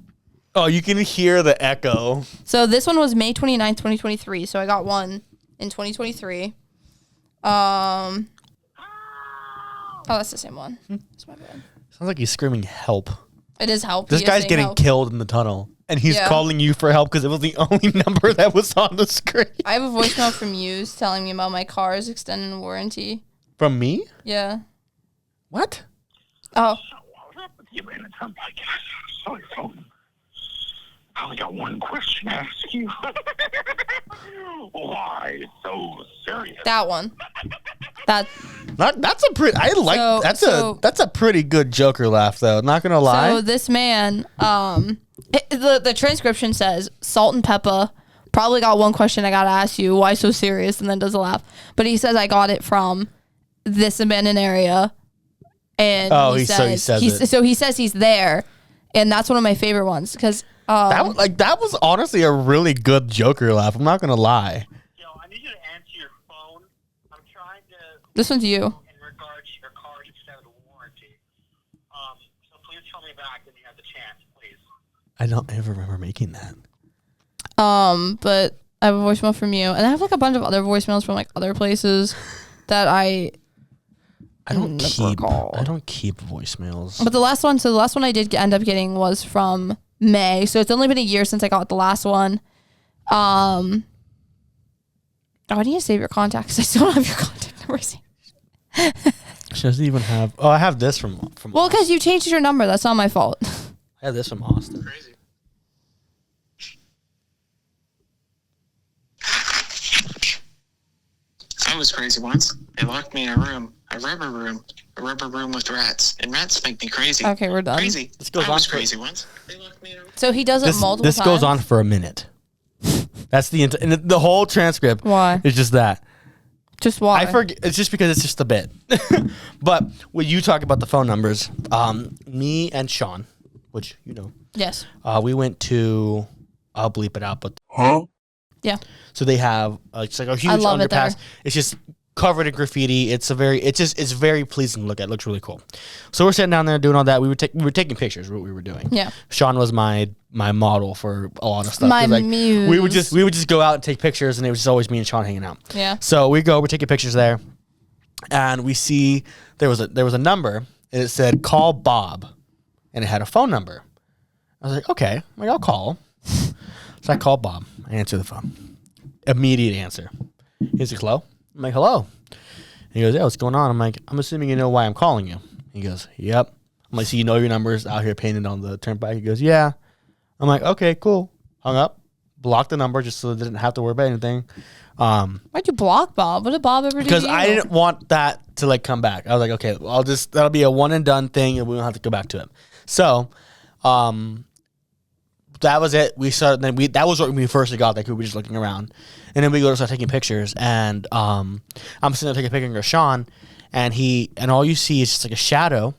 B: Oh, you can hear the echo.
A: So this one was May 29th, 2023. So I got one in 2023. Oh, that's the same one. That's my bad.
B: Sounds like he's screaming help.
A: It is help.
B: This guy's getting killed in the tunnel. And he's calling you for help because it was the only number that was on the screen.
A: I have a voicemail from you telling me about my car's extended warranty.
B: From me?
A: Yeah.
B: What?
A: Oh.
C: I only got one question to ask you. Why so serious?
A: That one.
B: That's a pretty. That's a pretty good Joker laugh, though. Not gonna lie.
A: So this man, the transcription says Salt and Pepper probably got one question I gotta ask you. Why so serious? And then does a laugh. But he says I got it from this abandoned area, and he says he's there, and that's one of my favorite ones because
B: that was honestly a really good Joker laugh. I'm not gonna lie.
C: Yo, I need you to answer your phone. I'm trying to.
A: This one's you.
C: In regards to your car's extended warranty. So please call me back when you have the chance, please.
B: I don't ever remember making that.
A: But I have a voicemail from you, and I have like a bunch of other voicemails from like other places that I don't keep voicemails. But the last one I did end up getting was from May, so it's only been a year since I got the last one. I need to save your contacts. I still don't have your contact numbers.
B: She doesn't even have. Oh, I have this from.
A: Well, because you changed your number. That's not my fault.
B: I have this from Austin.
C: Crazy. I was crazy once. They locked me in a room with rats, and rats make me crazy.
A: Okay, we're done.
C: Crazy. I was crazy once. They locked me in a room.
A: So he does it multiple times.
B: This goes on for a minute. That's and the whole transcript.
A: Why?
B: Is just that.
A: Just why?
B: I forget. It's just because it's just a bit. But when you talk about the phone numbers, me and Sean, which you know,
A: yes,
B: we went to. I'll bleep it out, but
A: yeah.
B: So they have it's like a huge underpass. It's just covered in graffiti. It's very pleasing to look at. It looks really cool. So we're sitting down there doing all that. We were taking pictures. What we were doing.
A: Yeah.
B: Sean was my model for a lot of stuff.
A: My muse.
B: We would just go out and take pictures, and it was just always me and Sean hanging out.
A: Yeah.
B: So we're taking pictures there, and we see there was a number, and it said call Bob, and it had a phone number. I was like, okay, I'll call. So I call Bob. I answer the phone. Immediate answer. He's like, hello? I'm like, hello. And he goes, yeah, what's going on? I'm like, I'm assuming you know why I'm calling you. He goes, yep. I'm like, so you know your number's out here painted on the turnpike? He goes, yeah. I'm like, okay, cool. Hung up. Blocked the number just so I didn't have to worry about anything.
A: Why'd you block Bob? What did Bob ever do?
B: Because I didn't want that to like come back. I was like, okay, that'll be a one and done thing, and we don't have to go back to it. So, that was it. That was when we first got there. We were just looking around, and then we go to start taking pictures. And I'm sitting there taking a picture of Sean, and all you see is just like a shadow,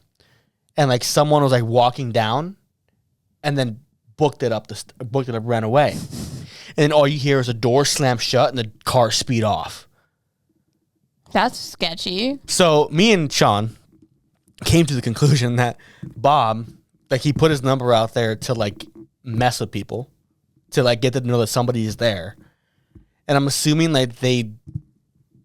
B: and like someone was like walking down, and then booked it up, ran away, and then all you hear is a door slam shut and the car speed off.
A: That's sketchy.
B: So me and Sean came to the conclusion that Bob, like, he put his number out there to like mess with people, to like get them to know that somebody is there. And I'm assuming like they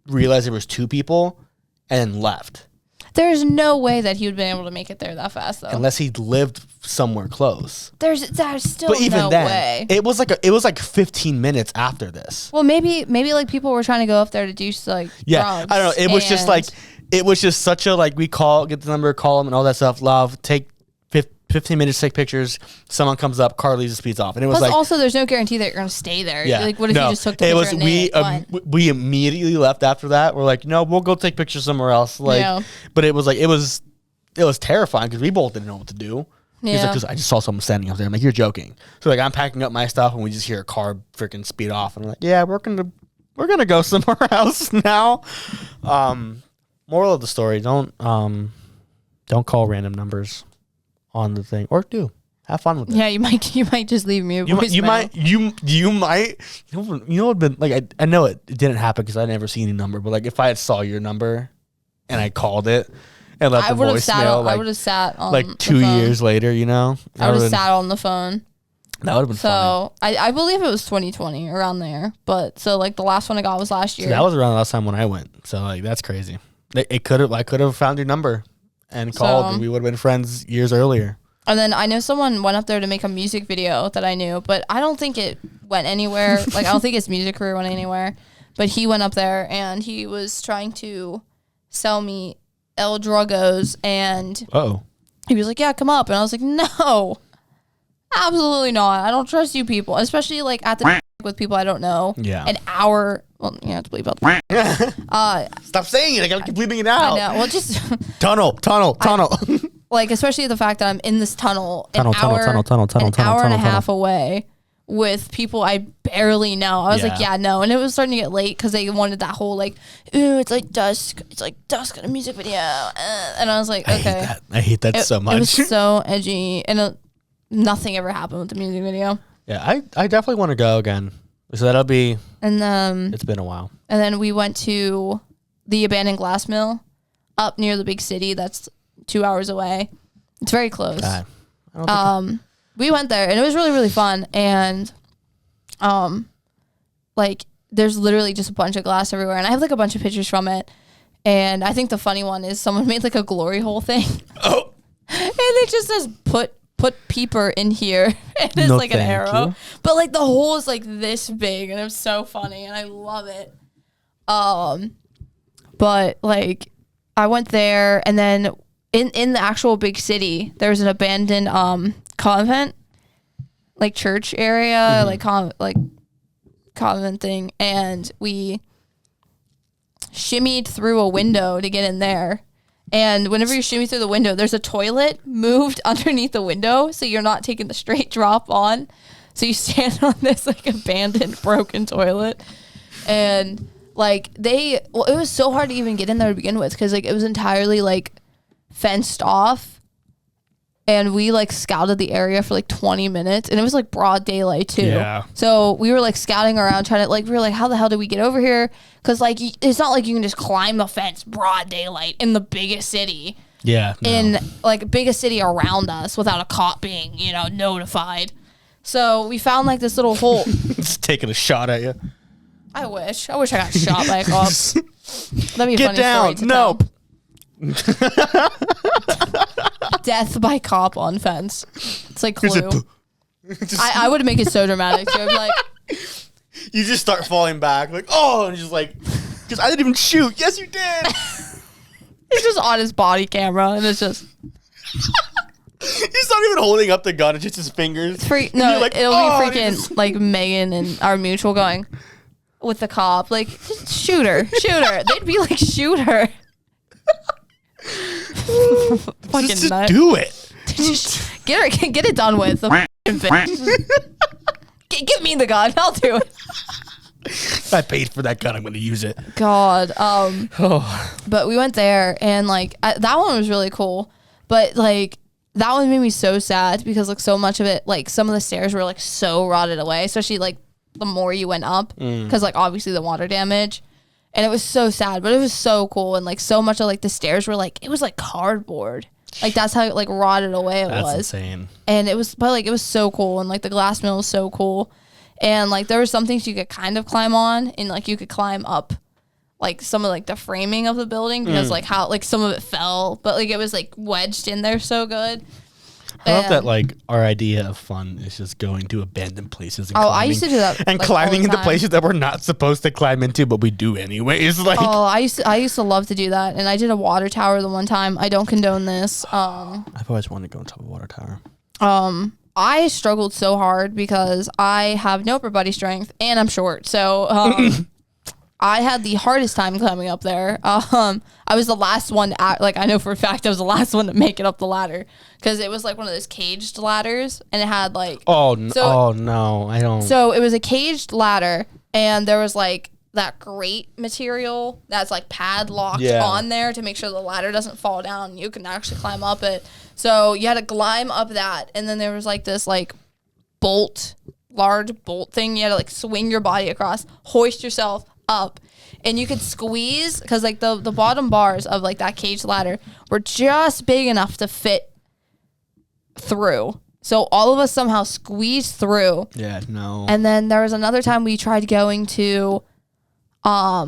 B: realized there was two people and then left.
A: There's no way that he would have been able to make it there that fast, though.
B: Unless he lived somewhere close.
A: There's still
B: but even
A: no
B: then,
A: way.
B: It was like 15 minutes after this.
A: Well, maybe like people were trying to go up there to do like drugs.
B: I don't know. It was just such a like, we get the number, call him and all that stuff. Love, take 15 minutes to take pictures. Someone comes up, car leaves, and speeds off. And it was
A: plus,
B: like,
A: also, there's no guarantee that you're going to stay there. Yeah. Like, what if you just took the picture?
B: We immediately left after that. We're like, no, we'll go take pictures somewhere else. Like, yeah. But it was like, it was terrifying because we both didn't know what to do. Yeah. He's like, because I just saw someone standing up there. I'm like, you're joking. So like, I'm packing up my stuff and we just hear a car freaking speed off. And I'm like, yeah, we're gonna go somewhere else now. Moral of the story: don't call random numbers on the thing, or do have fun with it.
A: Yeah, you might just leave me a voicemail.
B: You might you know what been like, I know it didn't happen because I never see any number, but like if I had saw your number and I called it and left the voicemail, I would have sat on like 2 years later, you know,
A: I would have sat on the phone.
B: That would have been
A: funny. I believe it was 2020 around there, but so like the last one I got was last year.
B: So that was around the last time when I went, so like that's crazy. I could have found your number and called, and we would have been friends years earlier.
A: And then I know someone went up there to make a music video that I knew, but I don't think it went anywhere. Like, I don't think his music career went anywhere. But he went up there, and he was trying to sell me El Drugos, and he was like, yeah, come up. And I was like, no. Absolutely not. I don't trust you people, especially like at the with people I don't know.
B: Yeah.
A: An hour. Well, you have to bleep out.
B: Stop saying it. I gotta keep bleeping it out.
A: I know. Well, just
B: tunnel.
A: Like, especially the fact that I'm in this tunnel, an hour and a half away with people I barely know. I was like, yeah, no. And it was starting to get late because they wanted that whole like, ooh, it's like dusk. It's like dusk in a music video. And I was like, okay.
B: I hate that so much.
A: It was so edgy. And nothing ever happened with the music video.
B: Yeah, I definitely want to go again. So that'll be,
A: and
B: it's been a while.
A: And then we went to the abandoned glass mill up near the big city that's 2 hours away. It's very close. We went there and it was really, really fun. And like there's literally just a bunch of glass everywhere. And I have like a bunch of pictures from it. And I think the funny one is someone made like a glory hole thing. Oh. And it just says put peeper in here. And it's like an arrow. But like the hole is like this big and it's so funny and I love it. But like I went there and then in the actual big city, there's an abandoned convent, like church area, like convent thing, and we shimmied through a window to get in there. And whenever you shimmy through the window, there's a toilet moved underneath the window, so you're not taking the straight drop on. So you stand on this like abandoned, broken toilet, and like it was so hard to even get in there to begin with because like it was entirely like fenced off, and we like scouted the area for like 20 minutes, and it was like broad daylight too. Yeah. So we were like scouting around trying to like, we were like, how the hell did we get over here? Because like it's not like you can just climb a fence broad daylight in the biggest city.
B: Yeah.
A: No. In like biggest city around us without a cop being, notified. So we found like this little hole.
B: Just taking a shot at you.
A: I wish I got shot by a cop. That'd be a
B: Get
A: funny
B: down.
A: story to
B: Nope.
A: tell. Death by cop on fence. It's like Clue. I would make it so dramatic too. I'd be like,
B: you just start falling back, like, oh, and just like, because I didn't even shoot. Yes, you did.
A: It's just on his body camera, and it's just.
B: He's not even holding up the gun; it's just his fingers.
A: No, like, it'll be freaking like Megan and our mutual going with the cop, like, just shoot her. They'd be like, shoot her. Fucking
B: just
A: nut.
B: Do it.
A: Get it done with. Give me the gun. I'll do it.
B: I paid for that gun. I'm going to use it.
A: God. But we went there and like that one was really cool. But like that one made me so sad because like so much of it, like some of the stairs were like so rotted away, especially like the more you went up because like obviously the water damage. And it was so sad, but it was so cool. And like so much of like the stairs were like, it was like cardboard. Like that's how like rotted away it was.
B: That's insane.
A: And it was, but like it was so cool. And like the glass mill was so cool. And like there were some things you could kind of climb on, and like you could climb up like some of like the framing of the building because like how like some of it fell, but like it was like wedged in there so good.
B: I love that like our idea of fun is just going to abandoned places and
A: I used to do that
B: and
A: like,
B: climbing into places that we're not supposed to climb into, but we do anyways. Like
A: I used to love to do that, and I did a water tower the one time. I don't condone this.
B: I've always wanted to go on top of a water tower.
A: I struggled so hard because I have no upper body strength and I'm short, so I had the hardest time climbing up there. I was the last one to like I know for a fact I was the last one to make it up the ladder because it was like one of those caged ladders, and it had like
B: no, I don't.
A: So it was a caged ladder, and there was like that grate material that's like padlocked on there to make sure the ladder doesn't fall down. You can actually climb up it. So you had to climb up that, and then there was like this like large bolt thing. You had to like swing your body across, hoist yourself up, and you could squeeze because like the bottom bars of like that cage ladder were just big enough to fit through. So all of us somehow squeezed through.
B: Yeah, no.
A: And then there was another time we tried going to, I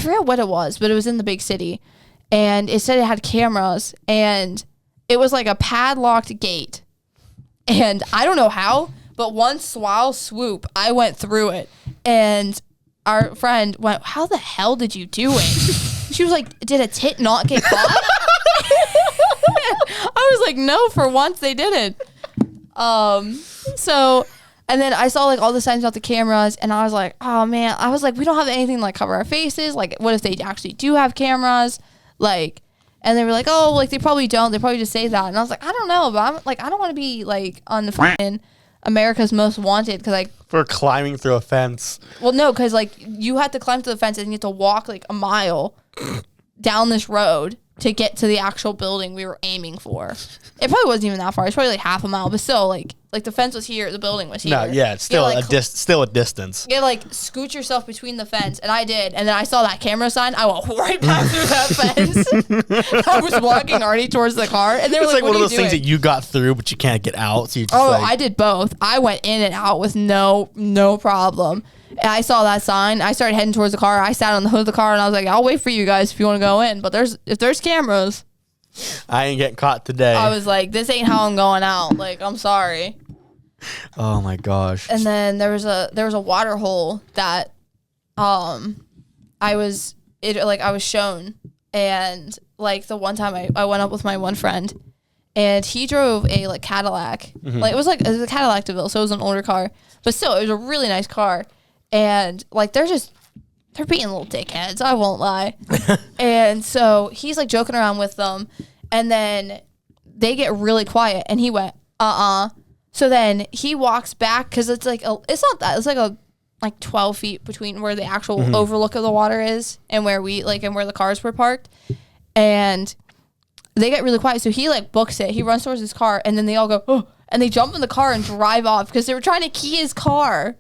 A: forget what it was, but it was in the big city, and it said it had cameras, and it was like a padlocked gate, and I don't know how, but one swoop, I went through it, and our friend went, how the hell did you do it? She was like, did a tit not get caught? I was like, no, for once they didn't. So, and then I saw like all the signs about the cameras, and I was like, oh man, we don't have anything to like cover our faces. Like, what if they actually do have cameras? Like, and they were like, oh, like they probably don't. They probably just say that. And I was like, I don't know, but I'm like, I don't want to be like on the fucking America's Most Wanted because like
B: for climbing through a fence.
A: Well, no, because like you had to climb through the fence and you have to walk like a mile down this road to get to the actual building we were aiming for. It probably wasn't even that far. It's probably like half a mile, but still, like the fence was here, the building was here.
B: No, yeah, it's still still a distance.
A: You like scoot yourself between the fence, and I did, and then I saw that camera sign. I went right back through that fence. I was walking already towards the car, and they were like,
B: one of those things that you got through, but you can't get out. So
A: I did both. I went in and out with no problem. And I saw that sign. I started heading towards the car. I sat on the hood of the car, and I was like, I'll wait for you guys if you want to go in. But if there's cameras,
B: I ain't getting caught today.
A: I was like, this ain't how I'm going out. Like, I'm sorry.
B: Oh my gosh.
A: And then there was a water hole that I was shown, and like the one time I went up with my one friend, and he drove a like Cadillac. Mm-hmm. Like it was a Cadillac DeVille, so it was an older car, but still it was a really nice car. And like they're being little dickheads, I won't lie. And so he's like joking around with them, and then they get really quiet, and he went, So then he walks back because it's like it's not that, it's like 12 feet between where the actual overlook of the water is and where and where the cars were parked. And they get really quiet, so he like books it. He runs towards his car, and then they all go, oh, and they jump in the car and drive off because they were trying to key his car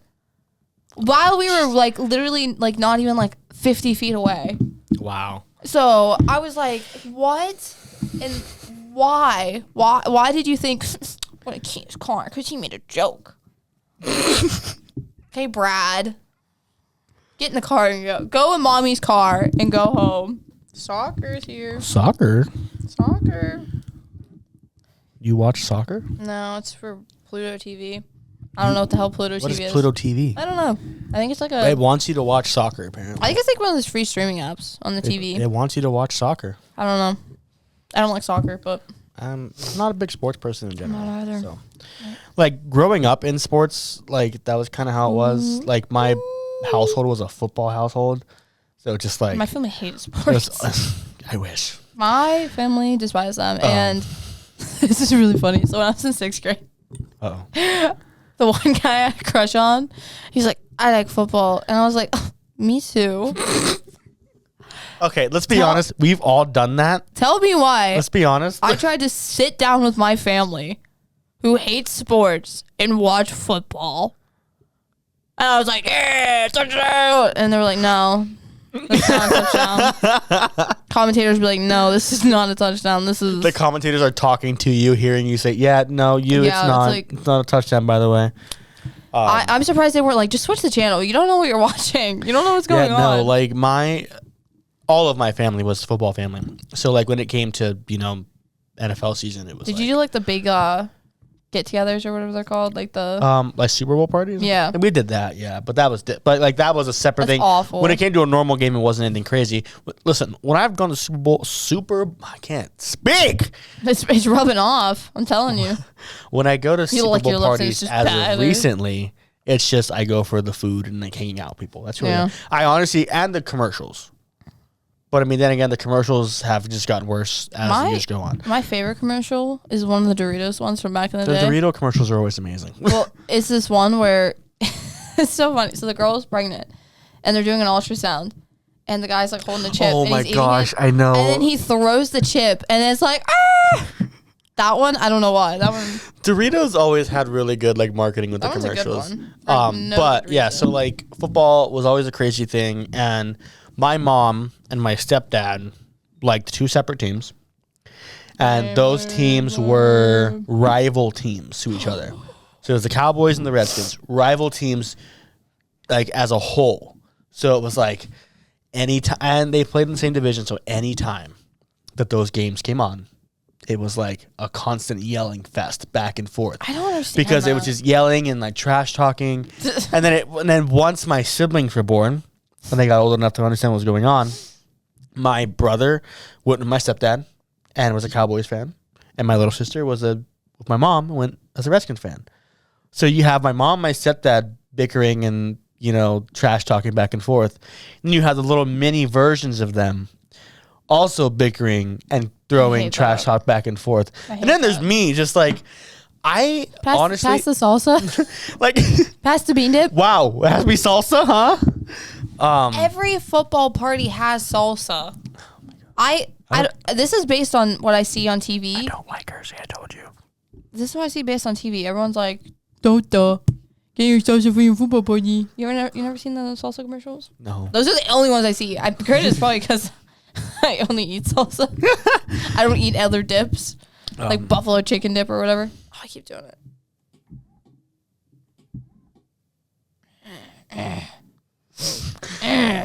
A: while we were like literally like not even like 50 feet away.
B: Wow. So
A: I was like, what? And why did you think want to key his car? Because he made a joke. Okay, Brad, get in the car and go in mommy's car and go home. Soccer's here.
B: Soccer. You watch soccer?
A: No, it's for Pluto TV. I don't know what the hell Pluto TV is.
B: What is Pluto TV?
A: I don't know. I think it's like
B: It wants you to watch soccer, apparently.
A: I think it's like one of those free streaming apps on the TV.
B: It wants you to watch soccer.
A: I don't know. I don't like soccer, but
B: I'm not a big sports person in general.
A: Not either.
B: So. Like, growing up in sports, like, that was kind of how it was. Like, my household was a football household. So, just like...
A: My family hated sports.
B: I wish.
A: My family despised them. And this is really funny. So, when I was in 6th grade...
B: Uh-oh.
A: The one guy I had a crush on, he's like, I like football. And I was like, oh, me too.
B: Okay, let's be honest. We've all done that.
A: Tell me why.
B: Let's be honest.
A: I tried to sit down with my family who hates sports and watch football. And I was like, yeah, touchdown. And they were like, no, that's not a touchdown. Commentators be like, no, this is not a touchdown. This is...
B: The commentators are talking to you, hearing you say, yeah, no, it's not. It's not a touchdown, by the way.
A: I'm surprised they weren't like, just switch the channel. You don't know what you're watching. You don't know what's going on.
B: No, like all of my family was football family. So like when it came to, NFL season, it was
A: Did you do like the big get-togethers or whatever they're called? Like the...
B: like Super Bowl parties?
A: Yeah.
B: And we did that, yeah. But that was... that was a separate thing.
A: Awful.
B: When it came to a normal game, it wasn't anything crazy. Listen, when I've gone to Super Bowl... I can't speak!
A: It's rubbing off. I'm telling you.
B: When I go to Super Bowl parties as of recently, it's just I go for the food and like hanging out with people. That's really I honestly... And the commercials. But I mean, then again, the commercials have just gotten worse as the years go on.
A: My favorite commercial is one of the Doritos ones from back in the day.
B: The Dorito commercials are always amazing.
A: Well, it's this one where it's so funny. So the girl is pregnant, and they're doing an ultrasound, and the guy's like holding the chip.
B: Oh my gosh, I know.
A: And then he throws the chip, and it's like, ah! That one, I don't know why. That one.
B: Doritos always had really good like marketing with the commercials. That one's a good one. But yeah, so like football was always a crazy thing, and my mom and my stepdad liked two separate teams, and those teams were rival teams to each other. So it was the Cowboys and the Redskins, rival teams, like as a whole. So it was like anytime, and they played in the same division. So anytime that those games came on, it was like a constant yelling fest back and forth.
A: I don't understand
B: because it was just yelling and like trash talking, and then once my siblings were born. When they got old enough to understand what was going on, my brother went with my stepdad and was a Cowboys fan, and my little sister was a with my mom. I went as a Redskins fan. So you have my mom, my stepdad bickering and, trash talking back and forth. And you have the little mini versions of them also bickering and throwing trash talk back and forth. And then there's me just like, honestly.
A: Pass the salsa.
B: Like.
A: Pass the bean dip.
B: Wow. It has to be salsa, huh?
A: Every football party has salsa. This is based on what I see on TV.
B: I don't like her, see, I told you.
A: This is what I see based on TV. Everyone's like, Tota, get your salsa for your football party. You never seen the salsa commercials?
B: No.
A: Those are the only ones I see. I'm credit is probably because I only eat salsa. I don't eat other dips, like buffalo chicken dip or whatever. Oh, I keep doing it.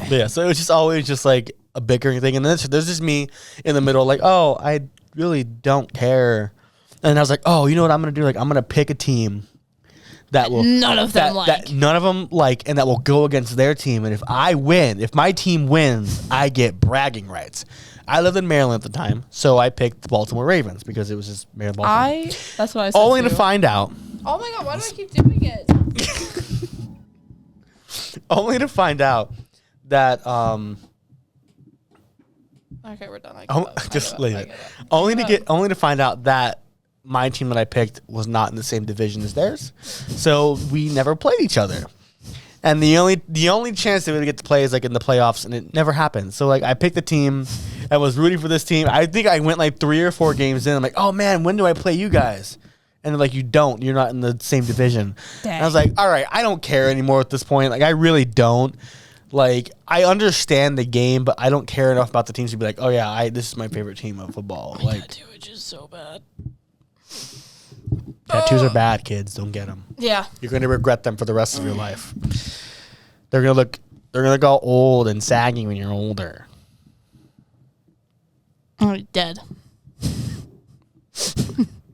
B: But yeah, so it was just always just like a bickering thing. And then there's just me in the middle, like, oh, I really don't care. And I was like, oh, you know what I'm going to do? Like, I'm going to pick a team that will
A: none of them
B: like, and that will go against their team. And if I win, if my team wins, I get bragging rights. I lived in Maryland at the time, so I picked the Baltimore Ravens because it was just Maryland. Baltimore.
A: That's what I said.
B: Only to find out.
A: Oh my god, why do I keep doing it?
B: Only to find out that
A: okay, we're done.
B: Just leave it. Only to find out that my team that I picked was not in the same division as theirs, so we never played each other. And the only chance that we would get to play is like in the playoffs, and it never happened. So like I picked a team, I was rooting for this team. I think I went like 3 or 4 games in. I'm like, oh man, when do I play you guys? And they're like, you're not in the same division. Dang. And I was like, all right, I don't care anymore at this point. Like I really don't. Like I understand the game, but I don't care enough about the teams to be like, oh yeah, this is my favorite team of football. Like
A: tattoo itch is so bad.
B: Tattoos are bad, kids. Don't get them.
A: Yeah.
B: You're going to regret them for the rest of your life. They're going to look all old and saggy when you're older.
A: I'm dead.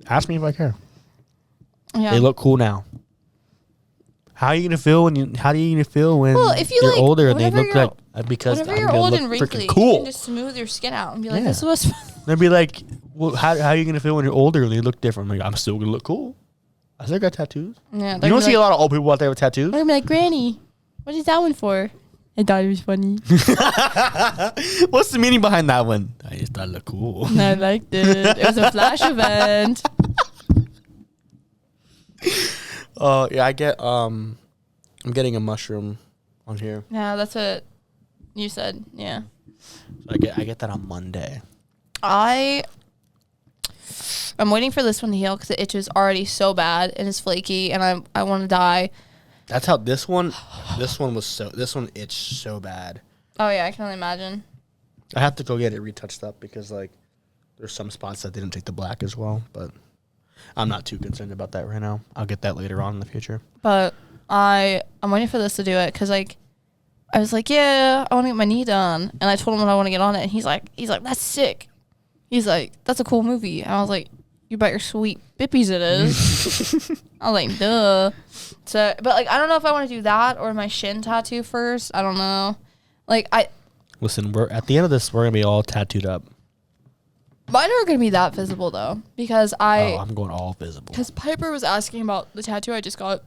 B: Ask me if I care.
A: Yeah.
B: They look cool now. How are you going to feel when
A: if you
B: you're
A: like,
B: older and they look like because
A: whenever
B: I'm
A: you're old and wrinkly,
B: cool.
A: you can just smooth your skin out and be like, this is what's fun.
B: They'll be like, well, how are you going to feel when you're older and they look different? I'm like, I'm still going to look cool. I still got tattoos. Yeah, you don't see a lot of old people out there with tattoos.
A: I'm like, Granny, what is that one for? I thought it was funny.
B: What's the meaning behind that one? I just thought it looked cool.
A: I liked it. It was a flash event.
B: Yeah, I'm getting a mushroom on here.
A: Yeah, that's what you said. Yeah.
B: So I get that on Monday.
A: I'm waiting for this one to heal because the itch is already so bad and it's flaky and I want to die.
B: That's how this one itched so bad.
A: Oh yeah, I can only imagine.
B: I have to go get it retouched up because like there's some spots that didn't take the black as well, but I'm not too concerned about that right now. I'll get that later on in the future.
A: But I'm waiting for this to do it because like I was like, yeah, I want to get my knee done, and I told him when I want to get on it, and he's like, that's sick. He's like, that's a cool movie. And I was like, you bet your sweet bippies it is. I was like, duh. So, but like, I don't know if I want to do that or my shin tattoo first. I don't know. Like,
B: listen, we're at the end of this, we're gonna be all tattooed up.
A: Mine aren't gonna be that visible though, because
B: I'm going all visible.
A: Because Piper was asking about the tattoo I just got,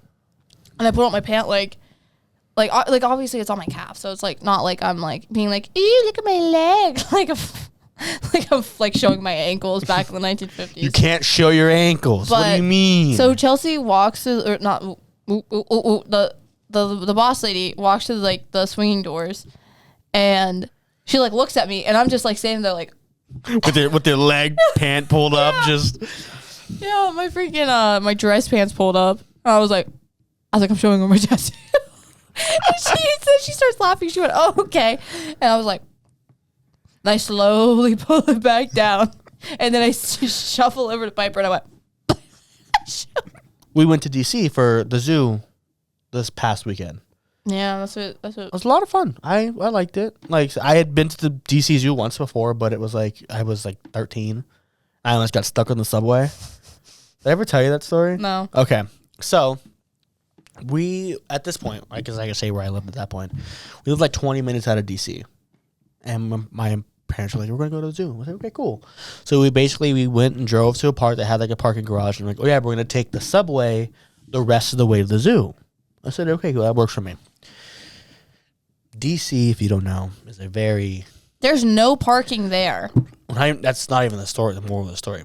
A: and I put on my pant like obviously it's on my calf, so it's like not like I'm like being like, ew, look at my leg, like showing my ankles back in the 1950s.
B: You can't show your ankles. What do you mean?
A: So Chelsea walks to, or not, the boss lady walks to like the swinging doors, and she like looks at me, and I'm just like standing there like
B: with their leg pant pulled up, just
A: my freaking my dress pants pulled up. And I was like, I'm showing her my tattoo. And she starts laughing. She went, oh, okay. And I was like, and I slowly pull it back down. And then I shuffle over to Piper and I went.
B: We went to DC for the zoo this past weekend.
A: Yeah, that's it.
B: It was a lot of fun. I liked it. Like I had been to the DC zoo once before, but it was like I was like 13. I almost got stuck on the subway. Did I ever tell you that story?
A: No.
B: Okay. So we, at this point, I guess I can say where I lived at that point, we lived like 20 minutes out of DC. And my parents were like, we're going to go to the zoo. I was like, okay, cool. So we went and drove to a park that had like a parking garage. And like, oh yeah, we're going to take the subway the rest of the way to the zoo. I said, okay, cool, that works for me. DC, if you don't know, is a very...
A: There's no parking there.
B: That's not even the story, the moral of the story.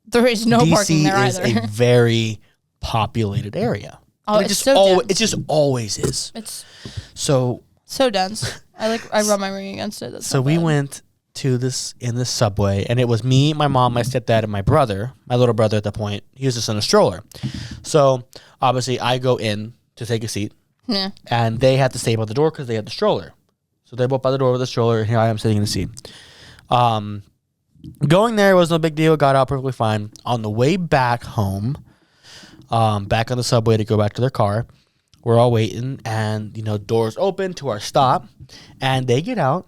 A: There is no parking there either.
B: DC is a very populated area.
A: Oh, it's so dense.
B: It just always is.
A: It's
B: so
A: dense. I rub my ring against it. That's
B: so we went to this subway, and it was me, my mom, my stepdad, and my brother, my little brother at that point. He was just in a stroller. So obviously I go in to take a seat.
A: Yeah.
B: And they had to stay by the door because they had the stroller. So they're both by the door with the stroller, and here I am sitting in the seat. Going there was no big deal. Got out perfectly fine. On the way back home, back on the subway to go back to their car, we're all waiting, and doors open to our stop, and they get out,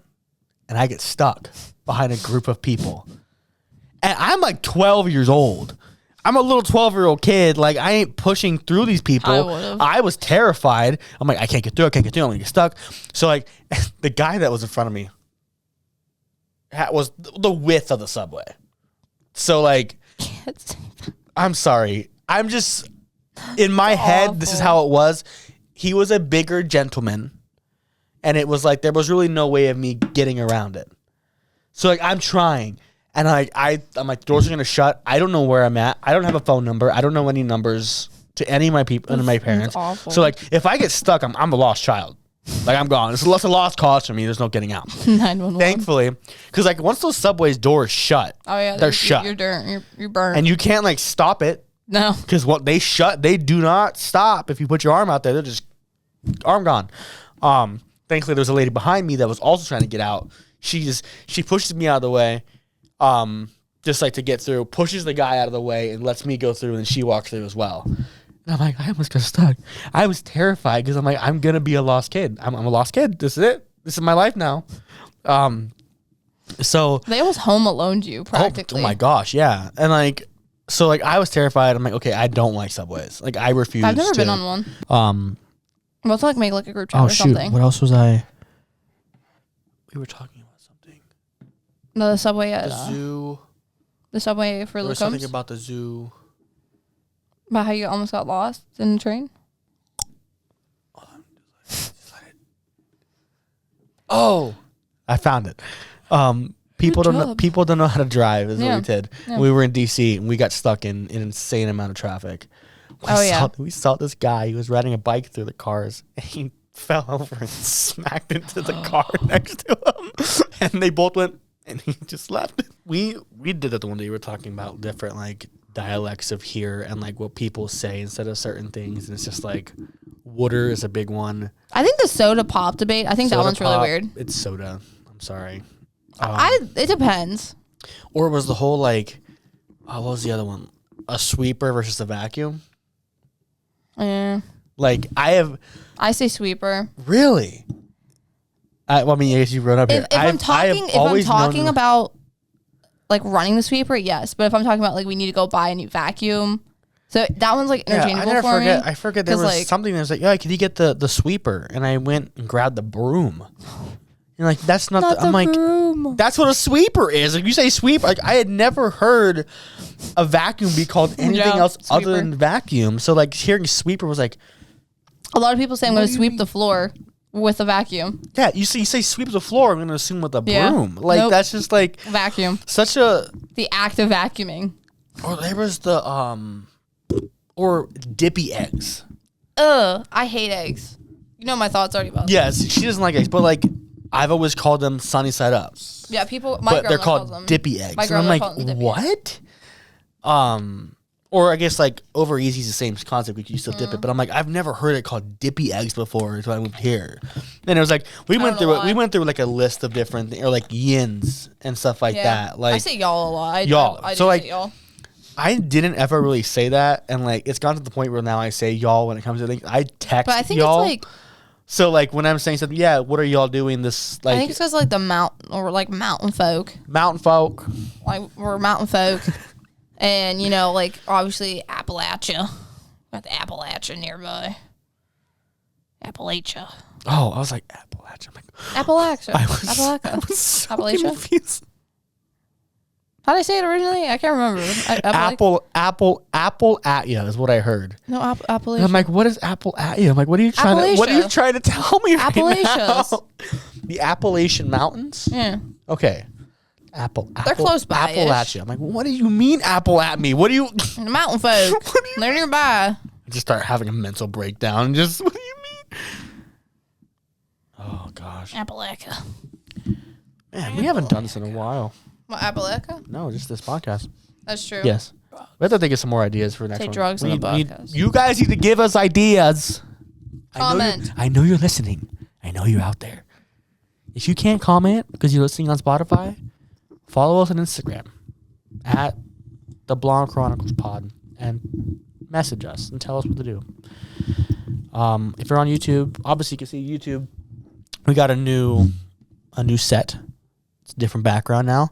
B: and I get stuck behind a group of people. And I'm like 12 years old. I'm a little 12-year-old kid. Like, I ain't pushing through these people. I was terrified. I'm like, I can't get through. I'm going to get stuck. So, like, the guy that was in front of me was the width of the subway. So, like, I'm sorry. I'm just, in my head, this is how it was. He was a bigger gentleman. And it was like, there was really no way of me getting around it. So, like, I'm trying. And I'm like, the doors are going to shut. I don't know where I'm at. I don't have a phone number. I don't know any numbers to any of my people and my parents. So, like, if I get stuck, I'm a lost child. Like, I'm gone. It's a lost cause for me. There's no getting out.
A: 911.
B: Thankfully, because, like, once those subways doors shut, they're shut.
A: You're burned.
B: And you can't, like, stop it.
A: No.
B: Because what they shut, they do not stop. If you put your arm out there, they're just arm gone. Thankfully, there was a lady behind me that was also trying to get out. She pushes me out of the way. Just like to get through, pushes the guy out of the way and lets me go through, and she walks through as well. And I'm like, I almost got stuck. I was terrified because I'm like, I'm gonna be a lost kid. I'm a lost kid. This is it. This is my life now. So
A: they almost home aloned you practically.
B: Oh my gosh, yeah. And like, so like I was terrified. I'm like, okay, I don't like subways. Like I refuse.
A: I've never been on one. We'll have to like make like a group chat or something.
B: What else was I? We were talking about something.
A: No, the subway at
B: the zoo.
A: The subway for Lucombs.
B: There was something about the zoo.
A: About how you almost got lost in the train?
B: Oh, I found it. People don't know how to drive is what we did. Yeah. We were in DC and we got stuck in an insane amount of traffic. We saw this guy. He was riding a bike through the cars and he fell over and smacked into the car next to him. And they both went and he just left. We did it the one day. We were talking about different like dialects of here and like what people say instead of certain things. And it's just like water is a big one.
A: I think the soda pop debate, I think that one's really weird.
B: It's soda. I'm sorry.
A: It depends.
B: Or was the whole like, what was the other one? A sweeper versus a vacuum?
A: Yeah.
B: Like I
A: say sweeper.
B: Really? I mean, as you wrote up here.
A: If I'm talking about like running the sweeper, yes. But if I'm talking about like we need to go buy a new vacuum, so that one's like interchangeable for me.
B: I forget there was something that was like, yeah, could you get the sweeper? And I went and grabbed the broom. And like that's not I'm like
A: broom.
B: That's what a sweeper is. Like you say sweeper, like I had never heard a vacuum be called anything else other than vacuum. So like hearing sweeper was like
A: a lot of people say I'm going to sweep the floor with a vacuum.
B: Yeah, you say sweep the floor, I'm going to assume with a broom. Like that's just like
A: vacuum.
B: The
A: act of vacuuming.
B: Or there was the or dippy eggs.
A: Ugh, I hate eggs. You know my thoughts already about that.
B: Yes, she doesn't like eggs, but like I've always called them sunny side up.
A: Yeah,
B: but they're called dippy eggs.
A: My girl
B: and I'm
A: like,
B: what? Or I guess like over easy is the same concept. You still dip it, but I'm like I've never heard it called dippy eggs before until I moved here. And it was like we went through like a list of different or like yins and stuff like that. Like
A: I say y'all a lot.
B: Y'all.
A: I
B: so like
A: say y'all.
B: I didn't ever really say that, and like it's gone to the point where now I say y'all when it comes to things. I text
A: but I think
B: y'all.
A: It's like.
B: So, like, when I'm saying something, yeah, what are y'all doing this, like...
A: I think it's because, like, the mountain, or, like, mountain folk.
B: Mountain folk.
A: Like, we're mountain folk. And, you know, like, obviously, Appalachia. Got the Appalachia nearby. Appalachia.
B: Oh, I was like Appalachia. I'm like
A: Appalachia.
B: I was so
A: Appalachia.
B: confused.
A: How did I say it originally? I can't remember.
B: Apple at you is what I heard.
A: No, Appalachia.
B: And I'm like, what is Apple at you? I'm like, what are you trying to tell me right now? The Appalachian Mountains?
A: Yeah.
B: Okay.
A: They're close by.
B: Appalachia. I'm like, what do you mean apple at me? What do you
A: The mountain folk. They're nearby.
B: I just start having a mental breakdown. Just what do you mean? Oh gosh.
A: Appalachia.
B: Man, we haven't done this in a while.
A: What, Appalachia?
B: No, just this podcast.
A: That's true.
B: Yes. We have to think of some more ideas for next one.
A: Take drugs on the podcast.
B: You guys need to give us ideas.
A: Comment.
B: I know you're listening. I know you're out there. If you can't comment because you're listening on Spotify, follow us on Instagram at the Blonde Chronicles pod and message us and tell us what to do. If you're on YouTube, obviously you can see YouTube. We got a new set. It's a different background now.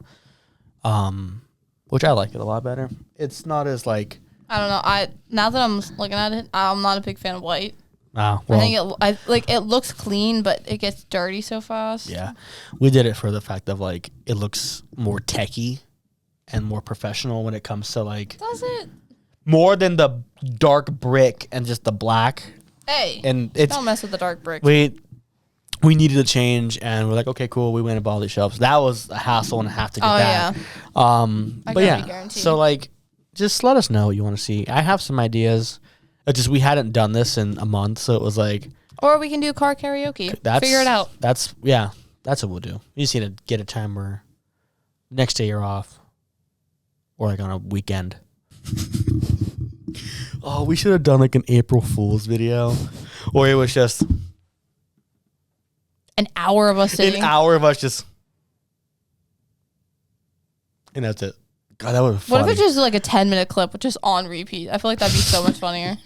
B: Which I like it a lot better. It's not as like
A: I don't know. Now that I'm looking at it, I'm not a big fan of white.
B: Oh, well,
A: I think it looks clean, but it gets dirty so fast.
B: Yeah, we did it for the fact of like it looks more techie and more professional when it comes to like.
A: Does it?
B: More than the dark brick and just the black.
A: Hey,
B: and it's
A: don't mess with the dark brick.
B: We needed a change, and we're like, okay, cool. We went and bought all these shelves. That was a hassle and a half to get that.
A: Yeah.
B: But yeah, so like, just let us know what you want to see. I have some ideas. It's just we hadn't done this in a month, so it was like.
A: Or we can do car karaoke. Figure it out.
B: That's what we'll do. You just need to get a time where next day you're off, or like on a weekend. Oh, we should have done like an April Fool's video, or it was just
A: an hour of us sitting.
B: An hour of us just, and that's it. God, that would.
A: What if it's just like a 10-minute clip, which is on repeat? I feel like that'd be so much funnier.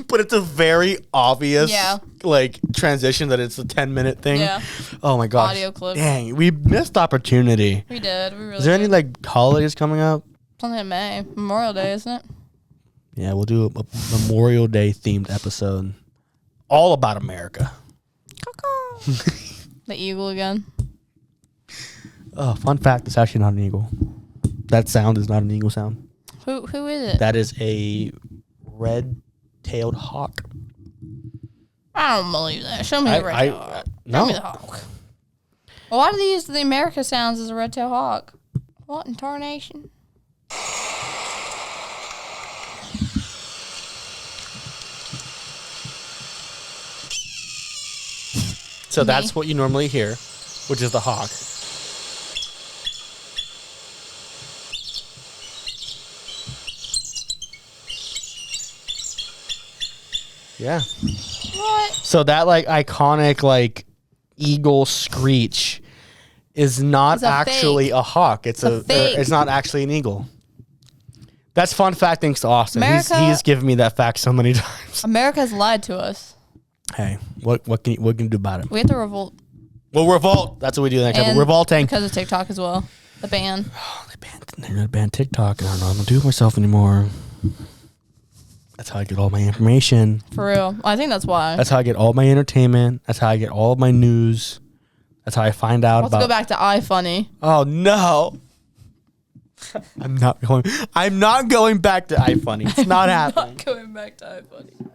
B: But it's a very obvious, like transition that it's a 10-minute thing.
A: Yeah.
B: Oh my gosh.
A: Audio clip.
B: Dang, we missed opportunity.
A: We did. We really.
B: Is there any like holidays coming up?
A: Something in May, Memorial Day, isn't it?
B: Yeah, we'll do a Memorial Day themed episode, all about America.
A: The eagle again.
B: Oh, fun fact: it's actually not an eagle. That sound is not an eagle sound.
A: Who is it?
B: That is a red-tailed hawk.
A: I don't believe that. Show me the red-tailed hawk.
B: No.
A: Show me the hawk. Well, why do they use the America sounds as a red-tailed hawk? What in tarnation?
B: So that's what you normally hear, which is the hawk. Yeah.
A: What?
B: So that like iconic like eagle screech is not actually a hawk. It's it's not actually an eagle. That's fun fact thanks to Austin. He's given me that fact so many times.
A: America's lied to us.
B: Hey, what can you do about it?
A: We have to revolt.
B: We'll revolt. That's what we do next time. We're revolting.
A: Because of TikTok as well. The ban.
B: Oh, they're going to ban TikTok. I don't know what I'm going to do with myself anymore. That's how I get all my information.
A: For real. I think that's why.
B: That's how I get all my entertainment. That's how I get all of my news. That's how I find out
A: Let's go back to iFunny.
B: Oh, no. I'm not going back to iFunny. It's not happening.
A: Not going back to iFunny.